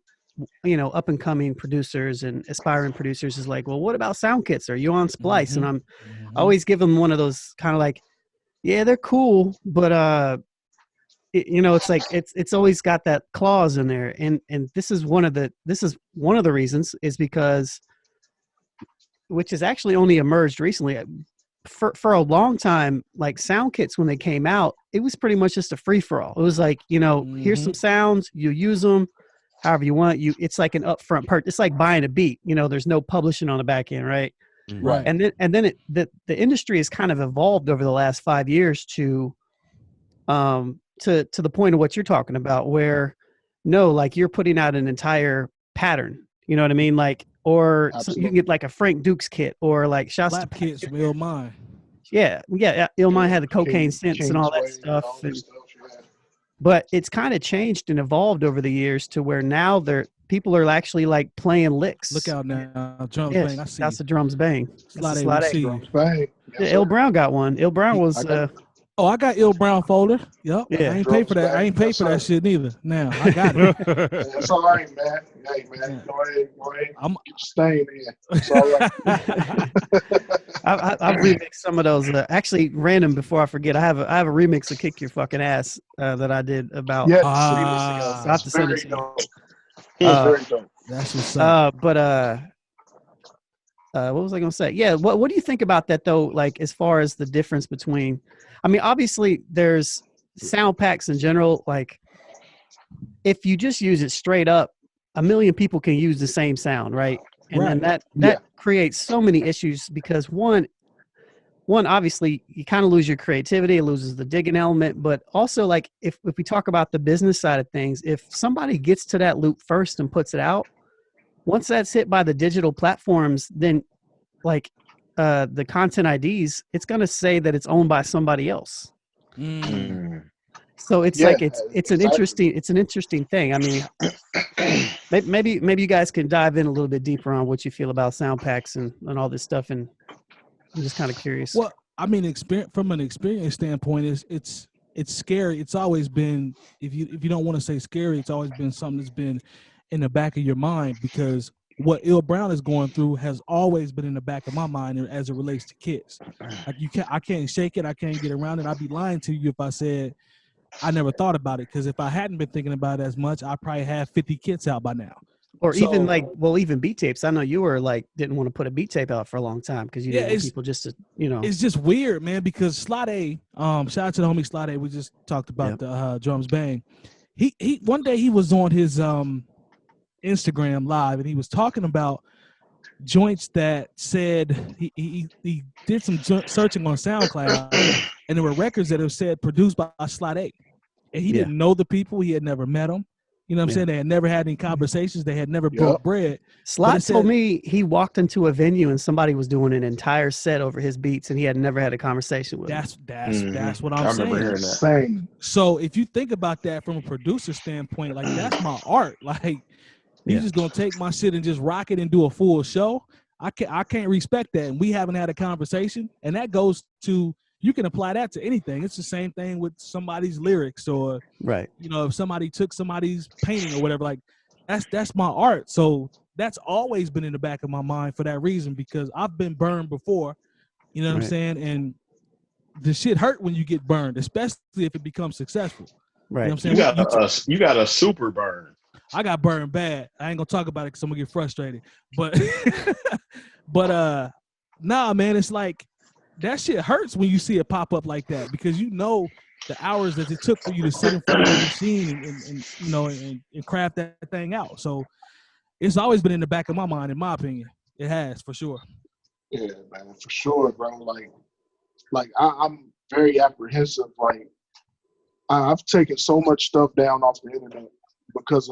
up and coming producers and aspiring producers is like, well, what about sound kits? Are you on Splice? And I always give them one of those kind of like, yeah, they're cool, but, it's like it's always got that clause in there, and this is one of the reasons is because, which has actually only emerged recently. For a long time, like sound kits when they came out, it was pretty much just a free for all. It was like here's some sounds, you use them however you want. It's like an upfront part. It's like buying a beat. There's no publishing on the back end, right? Right. And then the industry has kind of evolved over the last 5 years to the point of what you're talking about, where like you're putting out an entire pattern, you know what I mean? Like, or you can get like a Frank Dukes kit or like shots to kits from Ill Mind. Yeah. Ill Mind had the cocaine synths and all that stuff. But it's kind of changed and evolved over the years to where now people are actually like playing licks. Look out now, drums bang. I see. That's the drums bang. Slide A. Drums bang. Yes, Ill Brown got one. Ill Brown was. I got Ill Brown folder. Yep. Yeah. I ain't paid for that. I ain't paid for that shit neither. Now I got it. That's all right, man. Hey, man. Go ahead. Get your stain in. It's all right. I've remixed some of those. Actually, random before I forget, I have a remix of "Kick Your Fucking Ass" that I did about 3 weeks ago. So I have to send it to you. Very dope. That's what's up. But what was I going to say? Yeah. What do you think about that though? Like as far as the difference between, I mean, obviously there's sound packs in general. Like if you just use it straight up, 1 million people can use the same sound, right? And then that creates so many issues because one, obviously you kind of lose your creativity, it loses the digging element, but also like if we talk about the business side of things, if somebody gets to that loop first and puts it out, once that's hit by the digital platforms, then like the content IDs, it's going to say that it's owned by somebody else. So it's like it's an interesting thing. I mean, maybe you guys can dive in a little bit deeper on what you feel about sound packs and all this stuff, and I'm just kind of curious. Well, I mean, from an experience standpoint, it's scary. It's always been, if you don't want to say scary, it's always been something that's been in the back of your mind, because what Ill Brown is going through has always been in the back of my mind as it relates to kids. Like I can't shake it, I can't get around it. I'd be lying to you if I said I never thought about it, because if I hadn't been thinking about it as much, I probably have 50 kits out by now. Or even like, well, even beat tapes. I know you were like, didn't want to put a beat tape out for a long time because you didn't want people just to, you know. It's just weird, man, because 𝗀𝗲, shout out to the homie 𝗀𝗲, we just talked about the drums bang. He one day he was on his Instagram live and he was talking about joints that said he did some searching on SoundCloud and there were records that have said produced by 𝗀𝗲, and he didn't know the people, he had never met them. You know what I'm saying? They had never had any conversations. They had never broke bread. 𝗀𝗲 told me he walked into a venue and somebody was doing an entire set over his beats and he had never had a conversation with him. That's what I'm saying. I remember hearing that. So if you think about that from a producer standpoint, like that's my art. Like you just gonna take my shit and just rock it and do a full show. I can't respect that. And we haven't had a conversation. And that goes to, you can apply that to anything. It's the same thing with somebody's lyrics, or you know, if somebody took somebody's painting or whatever, like that's my art. So that's always been in the back of my mind for that reason, because I've been burned before, you know what I'm saying? And the shit hurt when you get burned, especially if it becomes successful. Right. You know what I'm saying? You got a super burn. I got burned bad. I ain't gonna talk about it because I'm gonna get frustrated. But nah, man, it's like that shit hurts when you see it pop up like that, because you know the hours that it took for you to sit in front of the machine and you know and craft that thing out. So it's always been in the back of my mind, in my opinion. It has, for sure. Yeah, man, for sure, bro. Like I'm very apprehensive. Like I've taken so much stuff down off the internet because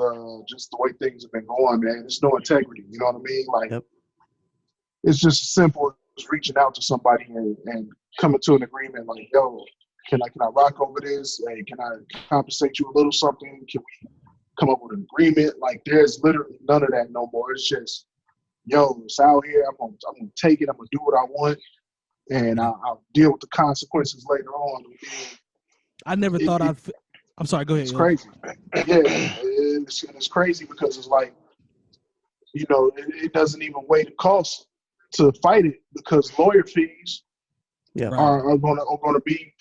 just the way things have been going, man. There's no integrity. You know what I mean? Like it's just as simple as reaching out to somebody and coming to an agreement. Like, yo, can I rock over this? Hey, can I compensate you a little something? Can we come up with an agreement? Like, there's literally none of that no more. It's just, yo, it's out here. I'm gonna take it. I'm gonna do what I want, and I'll deal with the consequences later on. I never thought I'm sorry, go ahead. It's crazy. Yeah, it's crazy because it's like, you know, it doesn't even weigh the cost to fight it, because lawyer fees are going to be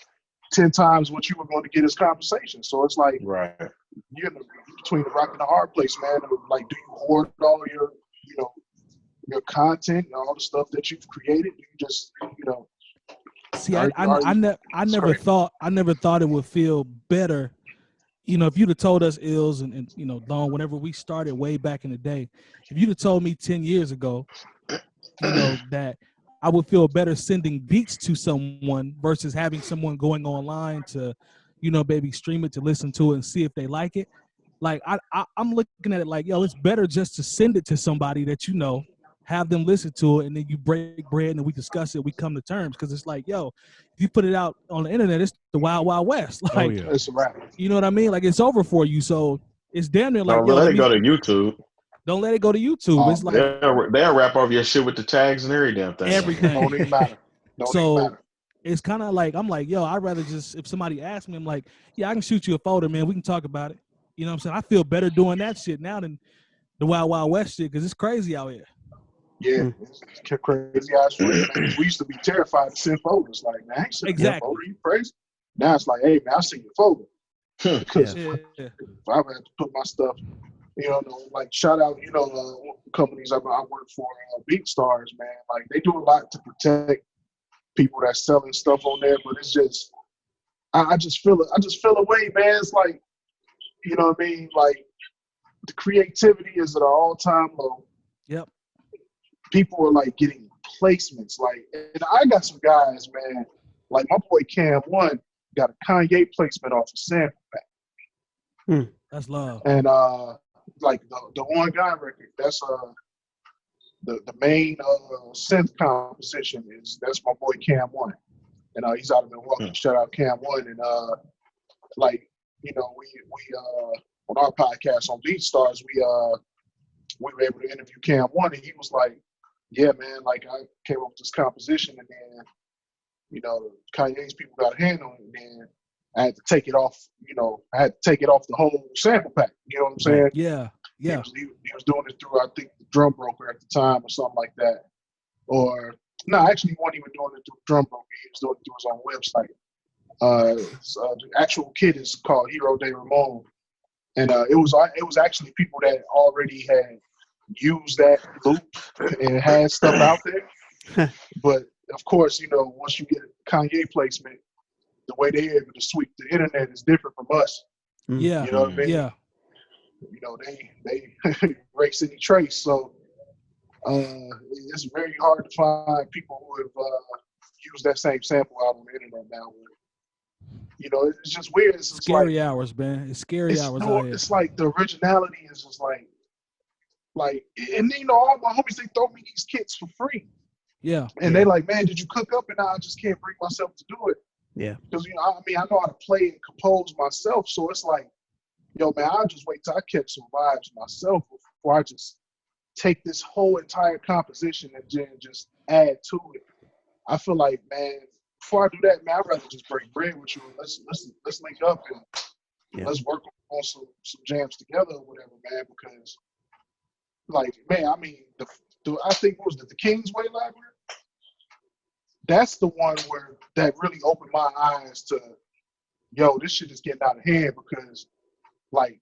10 times what you were going to get as compensation. So it's like, you're between the rock and the hard place, man. Like, do you hoard all your, you know, your content and all the stuff that you've created? Do you just, you know? See, I never thought it would feel better. You know, if you'd have told us, Ills and you know, Don, whenever we started way back in the day, if you'd have told me 10 years ago, you know, that I would feel better sending beats to someone versus having someone going online to, you know, maybe stream it to listen to it and see if they like it. Like I'm looking at it like, yo, it's better just to send it to somebody that you know, have them listen to it, and then you break bread and then we discuss it, we come to terms. Because it's like, yo, if you put it out on the internet, it's the wild, wild west. Like, it's a wrap. You know what I mean? Like, it's over for you. So it's damn near like, don't let it go to YouTube. Don't let it go to YouTube. It's like they'll wrap over your shit with the tags and every damn thing. Everything. Don't even matter. It's kind of like, I'm like, yo, I'd rather just, if somebody asks me, I'm like, yeah, I can shoot you a folder, man. We can talk about it. You know what I'm saying? I feel better doing that shit now than the wild, wild west shit, because it's crazy out here. Yeah, it's crazy ass shit, man. We used to be terrified to send folders. Like, man, I ain't sending a folder. You crazy? Now it's like, hey, man, I'll send you a folder. Because if I had to put my stuff You know, like shout out, companies I work for, BeatStars, man. Like they do a lot to protect people that's selling stuff on there, but it's just, I just feel it. I just feel away, man. It's like, you know what I mean? Like the creativity is at an all-time low. Yep. People are like getting placements, like, and I got some guys, man. Like my boy 𝐀𝐁 got a Kanye placement off a sample pack. That's love. And like the On God record, that's the main synth composition that's my boy 𝐀𝐁, and he's out of Milwaukee. Shout out 𝐀𝐁, and like we on our podcast on BeatStars, we were able to interview 𝐀𝐁, and he was like, yeah, man, like I came up with this composition, and then Kanye's people got a hand on it, and then I had to take it off. I had to take it off the whole sample pack. You know what I'm saying? Yeah. He was doing it through, I think, the Drum Broker at the time or something like that. Or no, actually, he wasn't even doing it through Drum Broker. He was doing it through his own website. The actual kid is called 𝗏𝗏 and it was actually people that already had used that loop and had stuff out there. But of course, once you get a Kanye placement, the way they're able to sweep the internet is different from us. Yeah. You know what I mean? Yeah. They erase any trace. So it's very hard to find people who have used that same sample out on the internet now. It's just weird. It's scary like, hours, man. It's scary hours out here. It's like the originality is just like, and all my homies, they throw me these kits for free. Yeah. And they like, man, did you cook up? And I just can't bring myself to do it. Yeah. Because, I know how to play and compose myself. So it's like, yo, man, I'll just wait till I catch some vibes myself before I just take this whole entire composition and then just add to it. I feel like, man, before I do that, man, I'd rather just break bread with you. Let's link up and let's work on some jams together or whatever, man. Because, like, man, I mean, I think what was it, the Kingsway Library? That's the one where that really opened my eyes to, yo, this shit is getting out of hand, because like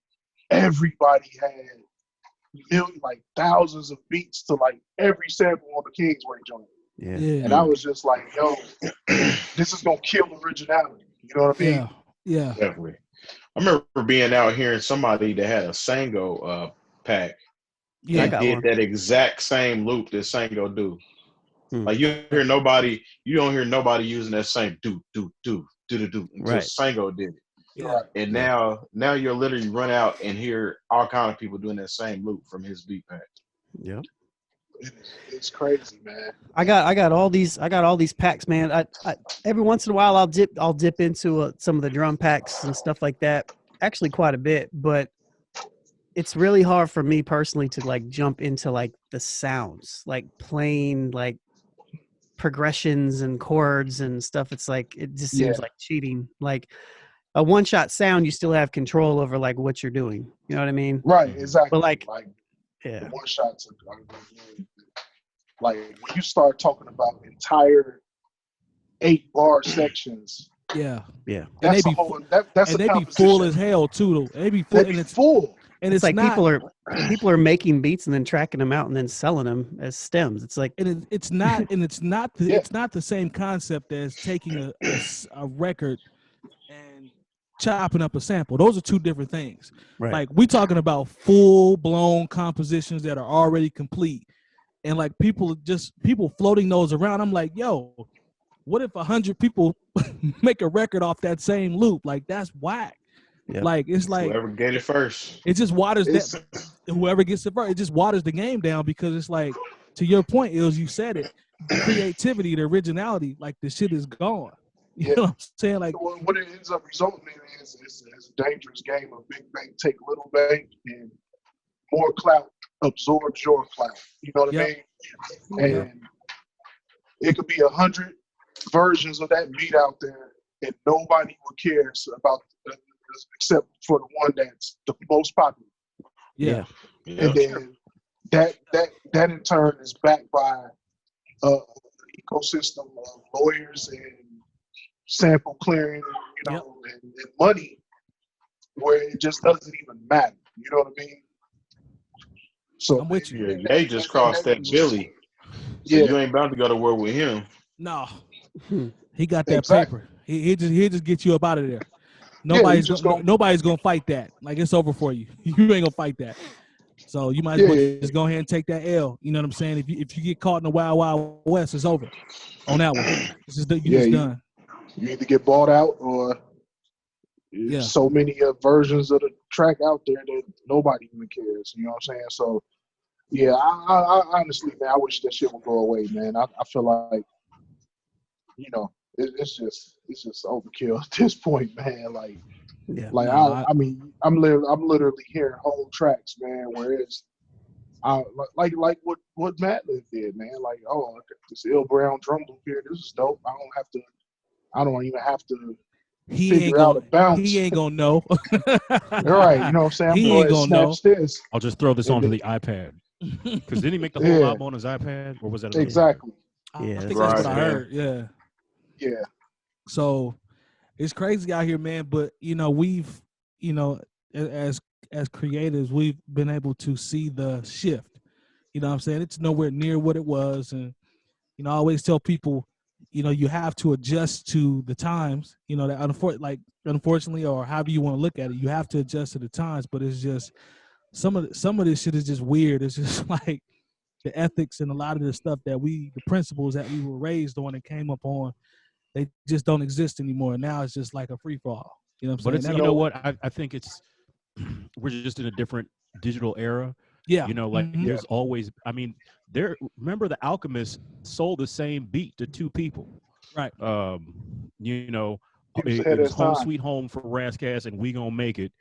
everybody had thousands of beats to like every sample on the Kingsway joint. Yeah. And I was just like, yo, this is gonna kill originality. You know what I mean? Yeah. Definitely. I remember being out here and somebody that had a Sango pack. Yeah. They did that exact same loop that Sango do. Like you don't hear nobody using that same do until Sango did it. Yeah. And now you'll literally run out and hear all kind of people doing that same loop from his beat pack. Yep. It's crazy, man. I got all these packs, man. I every once in a while I'll dip into some of the drum packs and stuff like that. Actually, quite a bit, but it's really hard for me personally to like jump into like the sounds, like playing like progressions and chords and stuff. It's like it just seems like cheating. Like a one-shot sound, you still have control over like what you're doing. You know what I mean? Right, exactly. But like the one shots are like when you start talking about entire 8-bar sections. Yeah. That's and they a whole. That's and a they be full as hell too, though. They be full. They be full. And it's like not, people are making beats and then tracking them out and then selling them as stems. It's like it's not the same concept as taking a record and chopping up a sample. Those are two different things. Right. Like we talking about full blown compositions that are already complete, and like people floating those around. I'm like, yo, what if 100 people make a record off that same loop? Like that's whack. Yep. Like it's like whoever get it first. It just waters whoever gets it first. It just waters the game down, because it's like, to your point, you said it, the creativity, the originality, like the shit is gone. You know what I'm saying? Like what it ends up resulting in is a dangerous game of big bank take little bank, and more clout absorbs your clout. You know what I mean? And it could be 100 versions of that beat out there, and nobody will care about except for the one that's the most popular. Yeah. And then that in turn is backed by an ecosystem of lawyers and sample clearing, and money, where it just doesn't even matter. You know what I mean? So I'm with you. Yeah, they just crossed that Billy. So Yeah. you ain't about to go to war with him. No, he got that Exactly. paper. He just get you up out of there. Yeah, Nobody's he just nobody's gonna fight that. Like, it's over for you. You ain't gonna fight that. So you might as well just go ahead and take that L. You know what I'm saying? If you get caught in the wild wild west, it's over on that one. It's just just done. You either get bought out or so many versions of the track out there that nobody even cares. You know what I'm saying? So yeah, I honestly, man, I wish that shit would go away, man. I feel like, you know, it's just overkill at this point, man. Like, I mean, I'm literally hearing whole tracks, man, where it's like what Madlib did, man. Like, oh, this ill brown drum loop here, this is dope. I don't even have to figure out a bounce. He ain't gonna know. Right, you know what I'm saying? He ain't gonna know. This. I'll just throw this onto the iPad. Because didn't he make the whole album on his iPad, or was that exactly? I think that's what I heard. Yeah. So it's crazy out here, man. But you know, we've, you know, as creators, we've been able to see the shift. You know what I'm saying? It's nowhere near what it was, and you know, I always tell people, you know, you have to adjust to the times. You know, that unfortunately, or however you want to look at it, you have to adjust to the times. But it's just some of this shit is just weird. It's just like the ethics and a lot of the stuff that the principles that we were raised on and came up on, they just don't exist anymore. Now it's just like a free for all. You know what I'm saying? But you know what? I think we're just in a different digital era. Yeah. You know, like there's always, I mean, remember the Alchemist sold the same beat to two people. Right. You know, it was Home Sweet Home for Razzcast and We Gonna Make It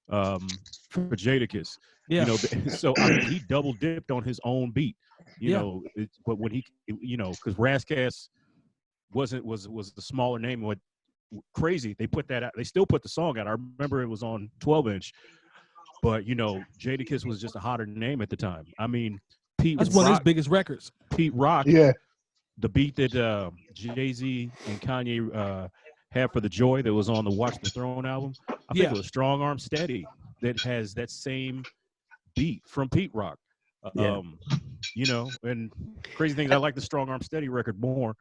for Jadakiss. Yeah. You know, so I mean, he double dipped on his own beat. You know, but when he, you know, because Razzcast was the smaller name. What crazy? They put that out. They still put the song out. I remember it was on 12-inch. But you know, Jadakiss was just a hotter name at the time. I mean, that's one of his biggest records. Pete Rock. Yeah. The beat that Jay-Z and Kanye had for the Joy that was on the Watch the Throne album. I think it was Strong Arm Steady that has that same beat from Pete Rock. You know, and crazy things. I like the Strong Arm Steady record more.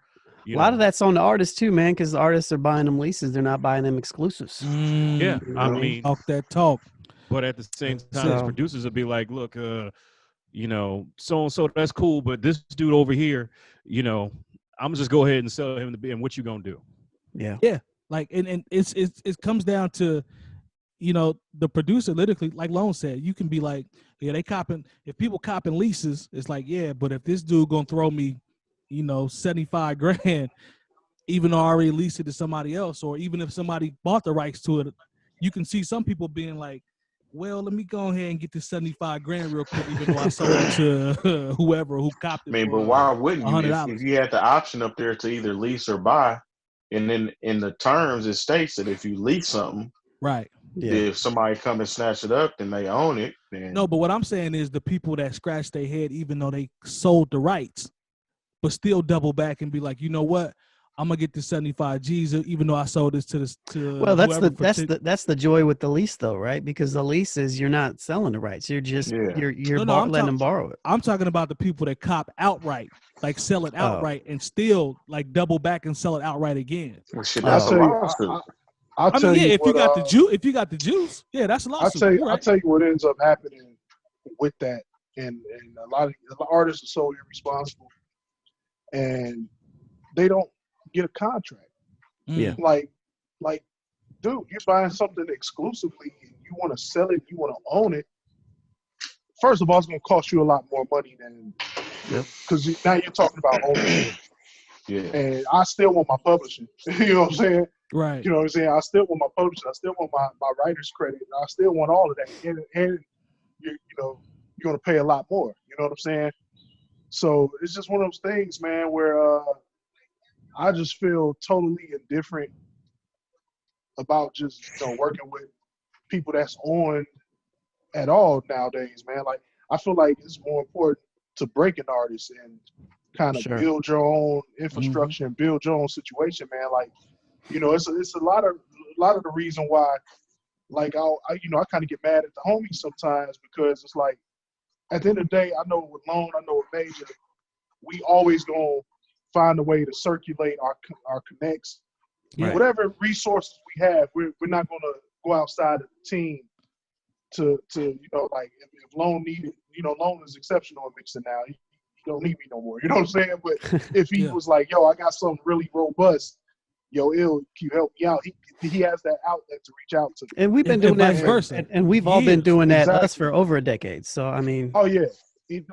A lot of that's on the artists too, man, because the artists are buying them leases. They're not buying them exclusives. Yeah, I mean, talk that talk. But at the same time, his producers would be like, look, you know, so-and-so, that's cool, but this dude over here, you know, I'm just go ahead and sell him the beat, and what you gonna do? Yeah. Yeah. Like, and it comes down to, you know, the producer literally, like Lone said, you can be like, yeah, they copping, if people copping leases, it's like, yeah, but if this dude gonna throw me, you know, $75,000, even though I already leased it to somebody else, or even if somebody bought the rights to it, you can see some people being like, well, let me go ahead and get this $75,000 real quick, even though I sold it to whoever who copped it. I mean, but why wouldn't you? If you had the option up there to either lease or buy, and then in the terms it states that if you lease something, right? Yeah. If somebody come and snatch it up, then they own it. Then... No, but what I'm saying is the people that scratch their head, even though they sold the rights, but still double back and be like, you know what? I'm gonna get the 75 G's, even though I sold this to well, that's the joy with the lease, though, right? Because the lease is you're not selling the rights; you're just you're letting them borrow it. I'm talking about the people that cop outright, like sell it outright, and still like double back and sell it outright again. Well, shit, that's a lawsuit. I mean, if you got the juice, yeah, that's a lawsuit. I'll tell you what ends up happening with that, and a lot of the artists are so irresponsible, and they don't get a contract. Yeah. Like, dude, you're buying something exclusively, and you want to sell it, you want to own it. First of all, it's going to cost you a lot more money than, because now you're talking about ownership. Yeah. And I still want my publishing. You know what I'm saying? Right. You know what I'm saying? I still want my publishing. I still want my writer's credit. I still want all of that. And you're going to pay a lot more. You know what I'm saying? So it's just one of those things, man, where I just feel totally indifferent about just working with people that's on at all nowadays, man. Like, I feel like it's more important to break an artist and kind of build your own infrastructure and build your own situation, man. Like, it's a lot of the reason why, like, I kind of get mad at the homies sometimes, because it's like, at the end of the day, I know with Lone, I know with Maja, we always gonna find a way to circulate our connects. Yeah. Whatever resources we have, we're not gonna go outside of the team to like if Lone needed, Lone is exceptional at mixing now. He don't need me no more. You know what I'm saying? But if he was like, yo, I got something really robust, yo, can you help me out? He has that outlet to reach out to me. And we've been doing that versa. And we've all been doing that Exactly. us for over a decade. So I mean, oh yeah, we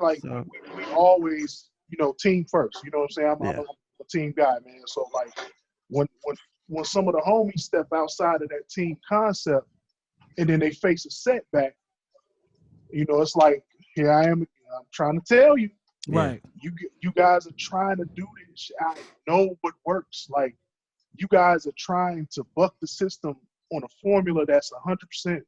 always, team first. You know what I'm saying? I'm a team guy, man. So like when some of the homies step outside of that team concept and then they face a setback, it's like, here I am. I'm trying to tell you, right? You guys are trying to do this. I know what works. Like, you guys are trying to buck the system on a formula that's 100%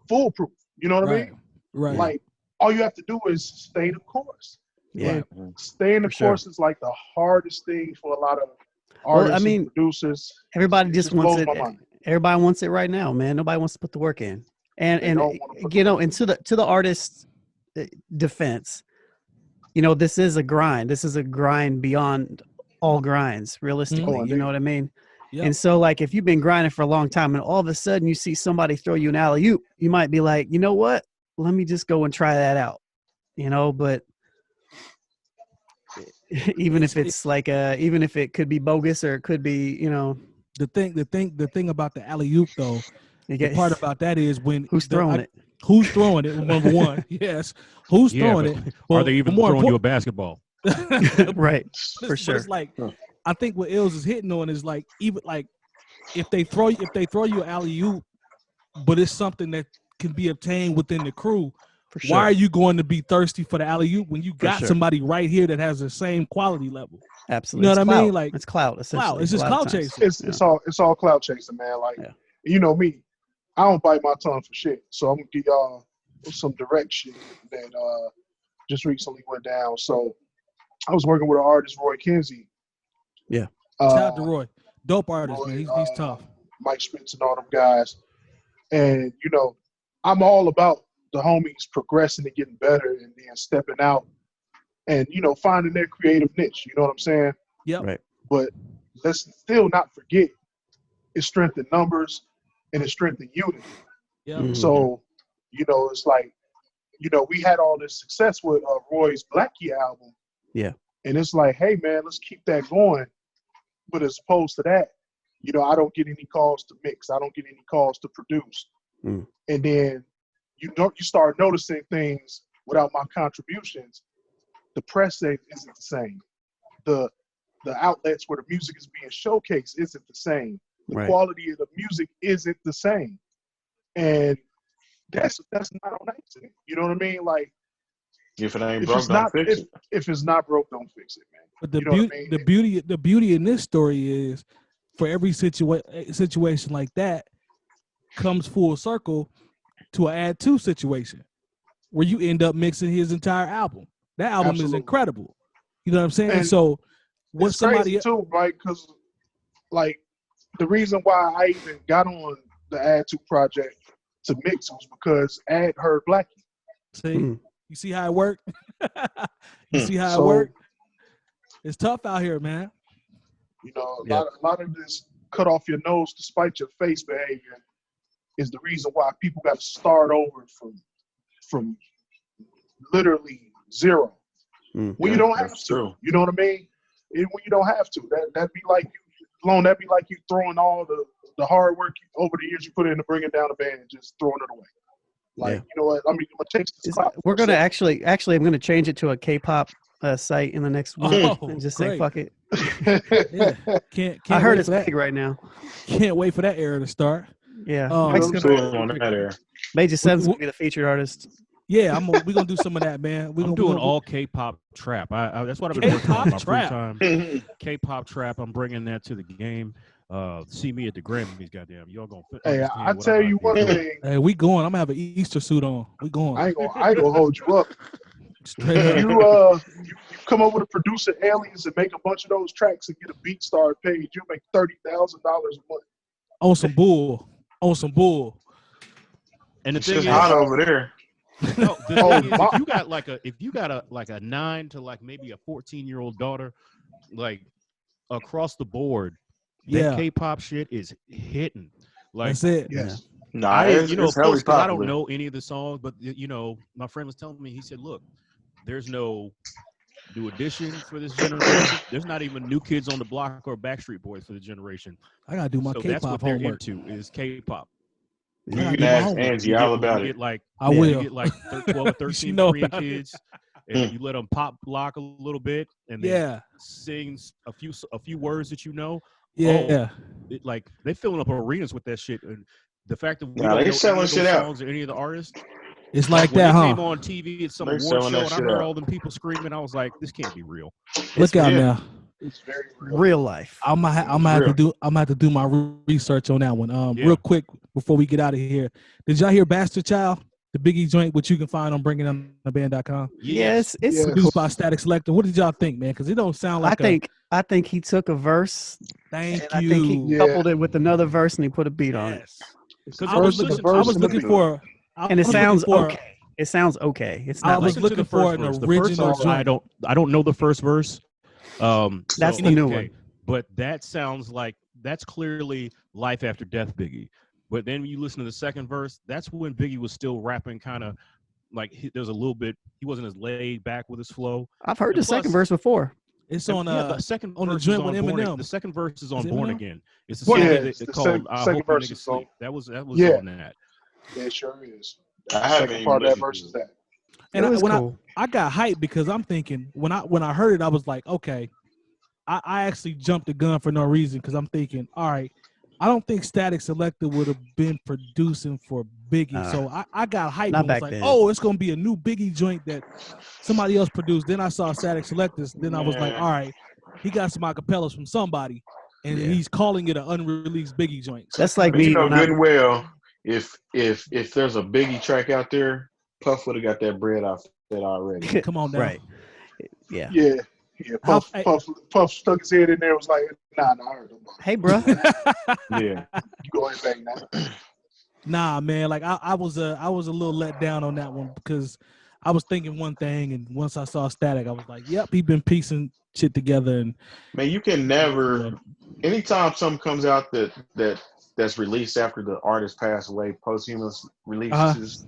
foolproof. You know what I mean? Right. Like, all you have to do is stay the course. Yeah. And staying the course is like the hardest thing for a lot of artists and producers. Everybody just wants it. My mind. Everybody wants it right now, man. Nobody wants to put the work in. And to the artist's defense, this is a grind. This is a grind beyond all grinds, realistically. You know what I mean? Yep. And so, like, if you've been grinding for a long time and all of a sudden you see somebody throw you an alley-oop, you might be like, you know what? Let me just go and try that out. But even if it's like even if it could be bogus or it could be, the thing about the alley-oop though, the part about that is when who's throwing it? Who's throwing it? Number one, yes. Who's throwing it? Well, are they even throwing you a basketball? Right, for sure. It's like, I think what Ills is hitting on is like, even like if they throw you an alley-oop, but it's something that can be obtained within the crew. Sure. Why are you going to be thirsty for the alley-oop when you got somebody right here that has the same quality level? Absolutely. You know what I mean? Like, it's clout. Essentially. It's just clout chasing. It's all clout chasing, man. Like, you know me, I don't bite my tongue for shit. So I'm gonna give y'all some direction that just recently went down. So I was working with an artist, Roy Kinsey. Yeah. Shout out to Roy. Dope artist, Roy, man. He's tough. Mike Spitz and all them guys. And, I'm all about the homies progressing and getting better and then stepping out and, finding their creative niche. You know what I'm saying? Yeah. Right. But let's still not forget it's strength in numbers and it's strength in unity. Yeah. Mm-hmm. So, it's like, we had all this success with Roy's Black Key album. Yeah. And it's like, hey, man, let's keep that going. But as opposed to that, I don't get any calls to mix. I don't get any calls to produce. Mm. And then you start noticing things without my contributions. The press isn't the same. The outlets where the music is being showcased isn't the same. The quality of the music isn't the same. And that's not on accident. You know what I mean? Like, if it ain't broke, don't fix it. If it's not broke, don't fix it, man. But the beauty in this story is, for every situation like that comes full circle to an add to situation where you end up mixing his entire album. That album is incredible. You know what I'm saying? And so what somebody too, right? Because like the reason why I even got on the Add To project to mix was because Ad heard Blackie. See, you see how it worked? You see how it worked? It's tough out here, man. A lot of this cut off your nose to spite your face behavior is the reason why people got to start over from literally zero. When you don't have to. True. You know what I mean? When you don't have to. That'd be like you throwing all the hard work over the years you put in to bring it down the band and just throwing it away. Like, you know what? I mean, I'm gonna take this. We're gonna actually, I'm gonna change it to a K-pop site in the next week and just say fuck it. Can't I heard it's that big right now. Can't wait for that era to start. Yeah, on that era. Major 7's gonna be the featured artist. Yeah, we're gonna do some of that, man. I'm doing all K-pop trap. That's what I've been working on my free time. K-pop trap. I'm bringing that to the game. See me at the Grammys, goddamn. Y'all gonna. Hey, I tell you one thing. Hey, we going. I'm gonna have an Easter suit on. We going. I ain't gonna hold you up. You come up with a producer aliens and make a bunch of those tracks and get a beat star paid. You make $30,000 a month. On some bull. And the it's thing just is, hot over there. No, the Oh, thing is, my- if you got a 9 to like maybe a 14-year-old daughter, like across the board, that K-pop shit is hitting. Like that's it. Yes. Nah, it's of hella course, because I don't popular. know any of the songs, but my friend was telling me, he said, look, there's no new edition for this generation. There's not even New Kids on the Block or Backstreet Boys for the generation. I gotta do my So that's what K-pop they're homework. into is K-pop. You gotta can do my ask homework. Angie all about you it. get like I you will. get like 12 or 13 She know Korean about it. kids, and you let them pop lock a little bit, and then sing a few words that you know. Yeah. Like they filling up arenas with that shit, and the fact that we Nah, don't they know selling any of shit those out. songs or any of the artists. It's like When that, they huh? came on TV at some They're award selling show, that and I shit heard out. all them people screaming, I was like, "This can't be real." Look out real. now. It's very real. Real life. I'm gonna have to do my research on that one. Real quick before we get out of here. Did y'all hear Bastard Child, the Biggie joint, which you can find on bringingdowntheband.com? Yes, it's Yes. Produced by Static Selector. What did y'all think, man? Because it don't sound like I think he took a verse. Thank and you. I think he Yeah. coupled it with another verse and he put a beat on it. Yes. Because I was looking for. And it sounds okay. It sounds okay. It's not I was like looking for an original joint. I don't know the first verse. That's the new one. But that sounds like that's clearly Life After Death Biggie. But then when you listen to the second verse, that's when Biggie was still rapping kind of like there's a little bit, he wasn't as laid back with his flow. I've heard the second verse before. It's on the second on the verse joint is with on Eminem. Born, the second verse is on Is it Born Eminem? Again. It's the Well, song yeah, that it's it's the called I second Hope You verse Niggas is on- Sleep. That was Yeah. on that. Yeah, it sure is. I The haven't second even part of that listened verse to is it. that. And It was when cool. I got hyped because I'm thinking when I heard it, I was like, okay. I actually jumped the gun for no reason because I'm thinking, all right, I don't think Static Selector would have been producing for Biggie. So I got hyped Not and was back like, then. oh, it's gonna be a new Biggie joint that somebody else produced. Then I saw Static Selectors. Then I was like, all right, he got some acapellas from somebody, and he's calling it an unreleased Biggie joint. So That's like But you me know when good and well, if there's a Biggie track out there, Puff would have got that bread off that already. come on now. Right. Yeah. Yeah. Puff stuck his head in there and was like, nah, I heard him. Hey, bro. Yeah. You go ahead and bang that. Nah, man. Like I was a little let down on that one because I was thinking one thing, and once I saw Static, I was like, "Yep, he been piecing shit together." And Man, you can never. Anytime something comes out that's released after the artist passed away, posthumous releases,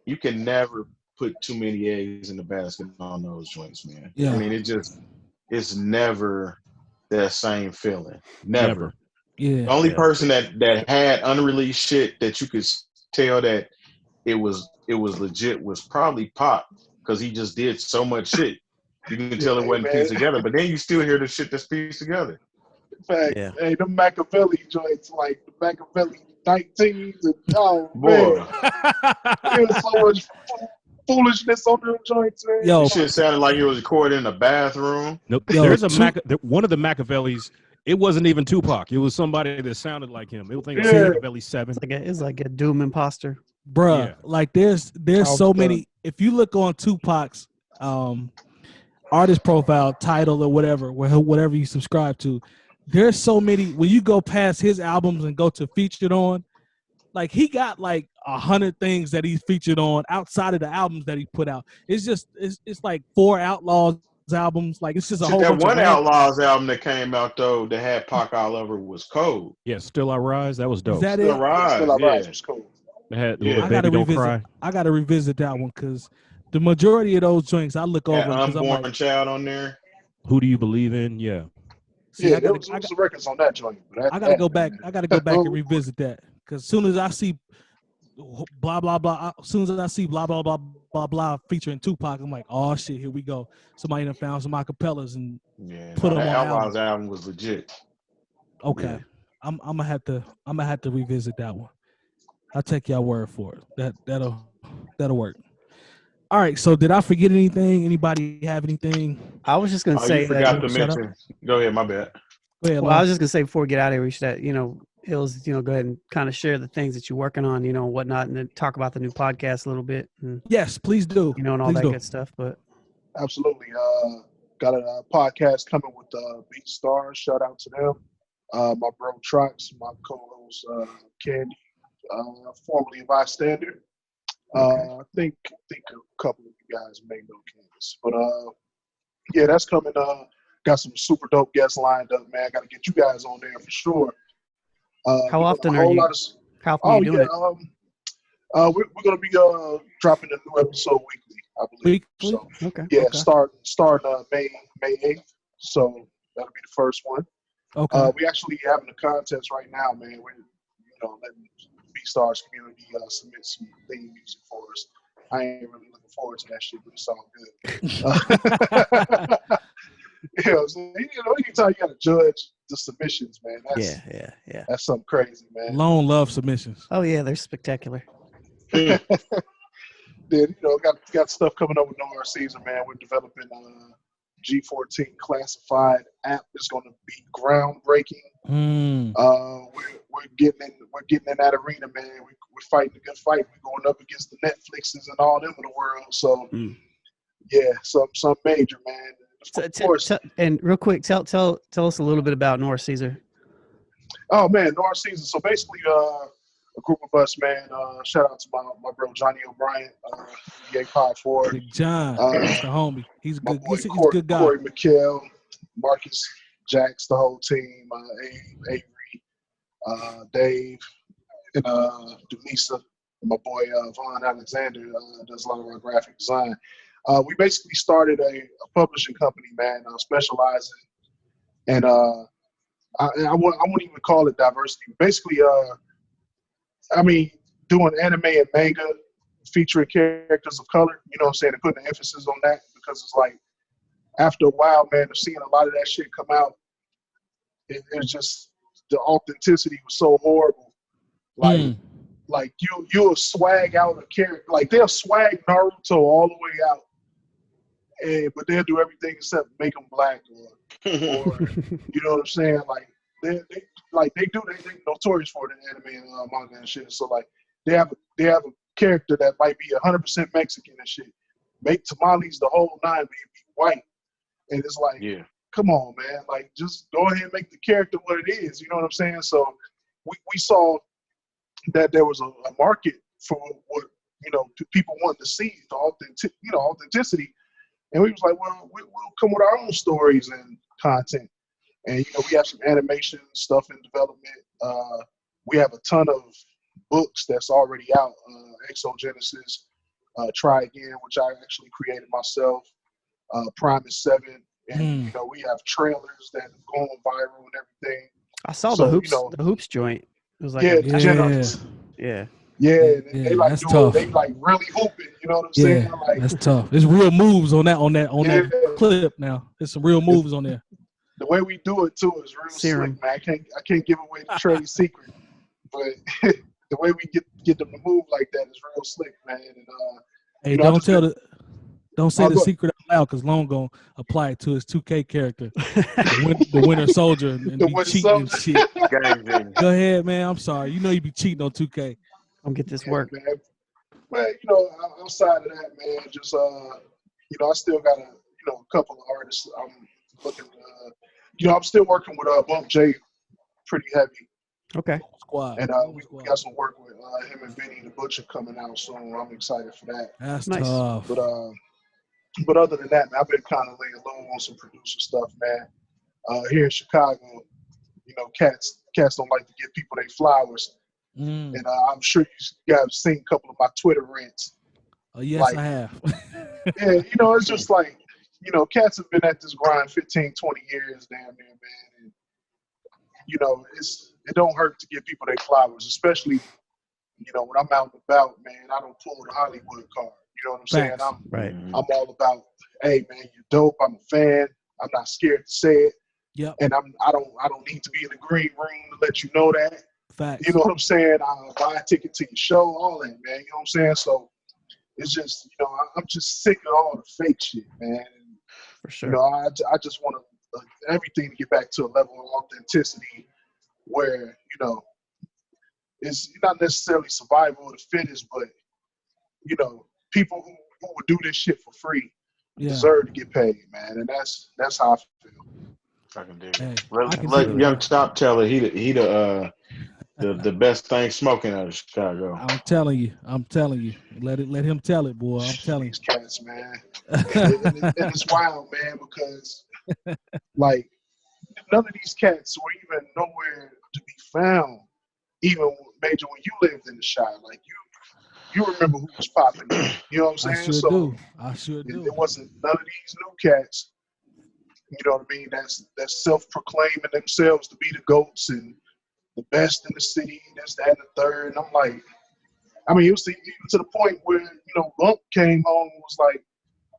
you can never put too many eggs in the basket on those joints, man. Yeah. I mean, it's never that same feeling. Never. Yeah. The only person that had unreleased shit that you could tell that it was legit was probably Pop, because he just did so much shit. You can tell it wasn't pieced together, but then you still hear the shit that's pieced together. In fact, hey, them Machiavelli joints, like the Machiavelli 19s, and Boy, man, there's so much foolishness on them joints, man. Yo, this shit sounded like it was recorded in a bathroom. Nope. There's one of the Machiavellis. It wasn't even Tupac. It was somebody that sounded like him. It was Machiavelli 7. It's like a Doom imposter. Bruh, Yeah. like there's so many. If you look on Tupac's artist profile, title, or whatever you subscribe to, there's so many. When you go past his albums and go to featured on, like he got like 100 things that he's featured on outside of the albums that he put out. It's just it's like 4 Outlaws albums. Like it's just a whole that bunch one of Outlaws album that came out though that had Pac all over was cold. Yeah, Still I Rise. That was dope. Is that Still it? Rise, Still I yeah. Rise was cool. It had Yeah. Little Baby Don't Cry. I gotta revisit that one because the majority of those joints I look over Had because I'm Unborn like, Child on there. Who Do You Believe In? Yeah. see, Yeah, there was some records on that joint. I gotta go back. I gotta go back and revisit that because as soon as I see blah blah blah, as soon as I see blah blah blah blah blah featuring Tupac, I'm like, oh shit, here we go. Somebody done found some acapellas and put them that on Outlaws album was legit. Okay, Yeah. I'm gonna have to revisit that one. I'll take y'all word for it. That'll work. All right. So did I forget anything? Anybody have anything? I was just gonna say you forgot that. to mention. Go ahead, my bad. Go ahead, Well, I was just gonna say before we get out of here, we should, Hills, go ahead and kind of share the things that you're working on, whatnot, and then talk about the new podcast a little bit. And, yes, please do. and all please that do. good stuff. But Absolutely. Got a podcast coming with Beat Stars. Shout out to them. My bro Trox, my co-host Candy, formerly of iStandard. I think a couple of you guys may know Candace, but yeah, that's coming. Got some super dope guests lined up, man. Got to get you guys on there for sure. How often are you? How often are you doing it? We're gonna be dropping a new episode weekly, I believe. Weekly? So, Okay. yeah, Okay. start May 8th. So that'll be the first one. Okay. We actually having a contest right now, man. We're letting B-Stars community submit some theme music for us. I ain't really looking forward to that shit, but it's all good. So, anytime you got to judge the submissions, man. Yeah. That's something crazy, man. Lone love submissions. Oh yeah, they're spectacular. Then got stuff coming up with No More Season, man. We're developing G14 classified app that's going to be groundbreaking. We're getting in that arena, man. We're fighting a good fight. We're going up against the Netflixes and all them in the world. So yeah, some major, man. Of course. And real quick, tell us a little bit about North Caesar. Oh man, North Season. So basically, a group of us, man. Shout out to my bro Johnny O'Brien, NBA Pod Forward. Big John, that's the homie. He's good. He's a good guy. Corey McHale, Marcus Jacks, the whole team. Avery, Dave, and Denisa. My boy Vaughn Alexander does a lot of our graphic design. We basically started a publishing company, man, specializing, and I wouldn't even call it diversity. Basically, doing anime and manga featuring characters of color, you know what I'm saying, and putting an emphasis on that, because it's like, after a while, man, of seeing a lot of that shit come out, it was just, the authenticity was so horrible. Like you'll swag out a character, like they'll swag Naruto all the way out, but they'll do everything except make them black, or you know what I'm saying? Like they notorious for it in anime and manga and shit. So like they have a character that might be 100% Mexican and shit, make tamales the whole nine, but be white, and it's like, come on, man, like just go ahead and make the character what it is. You know what I'm saying? So we saw that there was a market for what people wanted to see, the authenticity. And we was like, well, we'll come with our own stories and content. And, we have some animation stuff in development. We have a ton of books that's already out. 𝗀𝐿, Try Again, which I actually created myself. Primus 7. And, we have trailers that are going viral and everything. I saw the hoops joint. It was like they like that's doing, tough. they like really hooping, you know what I'm saying? Like, that's tough. There's real moves on that clip now. There's some real moves on there. The way we do it too is real slick, man. I can't give away the trade secret, but the way we get them to move like that is real slick, man. And hey, don't say the secret out loud, because Lone gonna apply it to his 2K character, the Winter Soldier, and be cheating and shit. Go ahead, man. I'm sorry. You be cheating on 2K. Come get this work, man. But outside of that, man, just I still got a couple of artists I'm looking. I'm still working with Bump J pretty heavy. Okay. Squad. And we got some work with him and Benny the Butcher coming out soon. I'm excited for that. That's nice. Tough. But other than that, man, I've been kind of laying low on some producer stuff, man. Here in Chicago, cats don't like to give people their flowers. And I'm sure you guys have seen a couple of my Twitter rants. Oh, yes, I have. Yeah, it's just like, cats have been at this grind 15, 20 years, damn near, man. And, it don't hurt to give people their flowers, especially, when I'm out and about, man. I don't pull the Hollywood card. You know what I'm saying? I'm all about, hey, man, you're dope. I'm a fan. I'm not scared to say it. Yep. And I don't need to be in the green room to let you know that. Facts. You know what I'm saying? I'll buy a ticket to your show, all that, man. You know what I'm saying? So it's just, I'm just sick of all the fake shit, man. And, for sure. I just want everything to get back to a level of authenticity where, it's not necessarily survival of the fittest, but, people who would do this shit for free deserve to get paid, man. And that's how I feel. I can do it. Like Young Top Teller, he the best thing smoking out of Chicago. I'm telling you. Let him tell it, boy. I'm telling you. These cats, man. and it's wild, man, because like none of these cats were even nowhere to be found. Even Major, when you lived in the shop, like you remember who was popping. You know what I'm saying? I sure do. It wasn't none of these new cats. You know what I mean? That's self-proclaiming themselves to be the GOATs and the best in the city, this, that, and the third. And I'm like, I mean, it was even to the point where, Lump came home and was like,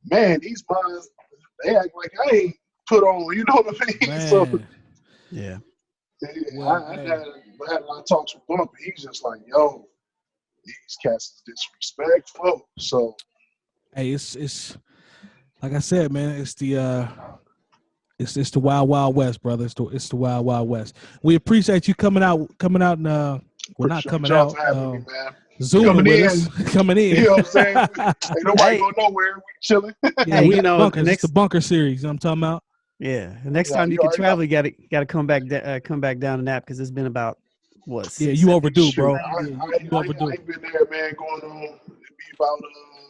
man, these minds, they act like I ain't put on, you know what I mean? Man. So, Yeah. I had a lot of talks with Lump, and he's just like, yo, these cats is disrespectful. So, hey, it's like I said, man, it's the It's the Wild Wild West, brother. It's the Wild Wild West. We appreciate you coming out and not coming out. Zooming with us, coming in. You know what I'm saying? Ain't nobody going nowhere. We chilling. Yeah, we it's the bunker series. I'm talking about. Yeah, the next time you can travel, you got to come back down to Nap because it's been about what? Yeah, you overdue, bro. I ain't been there, man. Going on, it'd be about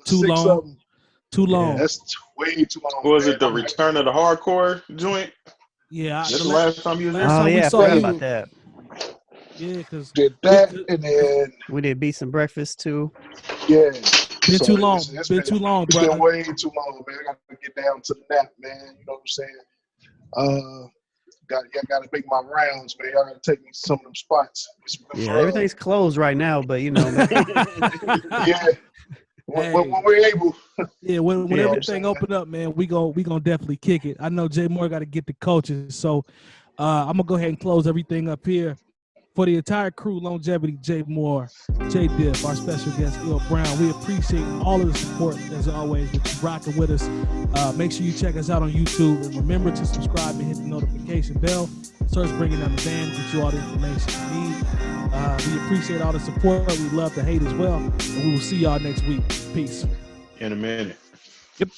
too long. Too long. Yeah, that's way too long. Was it the return of the hardcore joint? Yeah, that's the last time you was there. Oh yeah, I forgot about that. Yeah, because did that and then we did Beats and Breakfast too. Yeah, been too long. It's been too long, bro. It's been way too long, man. I gotta get down to the Nap, man. You know what I'm saying? Gotta make my rounds, man. Y'all gotta take me to some of them spots. Yeah, everything's closed right now, but yeah. When we're able. Yeah, when everything open up, man, we gonna definitely kick it. I know Jay Moore got to get the coaches, so I'm gonna go ahead and close everything up here for the entire crew. Longevity, Jay Moore, Jay Diff, our special guest, 𝐀𝐿 Brown. We appreciate all of the support as always. With you rocking with us. Make sure you check us out on YouTube and remember to subscribe and hit the notification bell. Search Bringing Down the Band, get you all the information you need. We appreciate all the support. We love the hate as well. And we will see y'all next week. Peace. In a minute. Yep.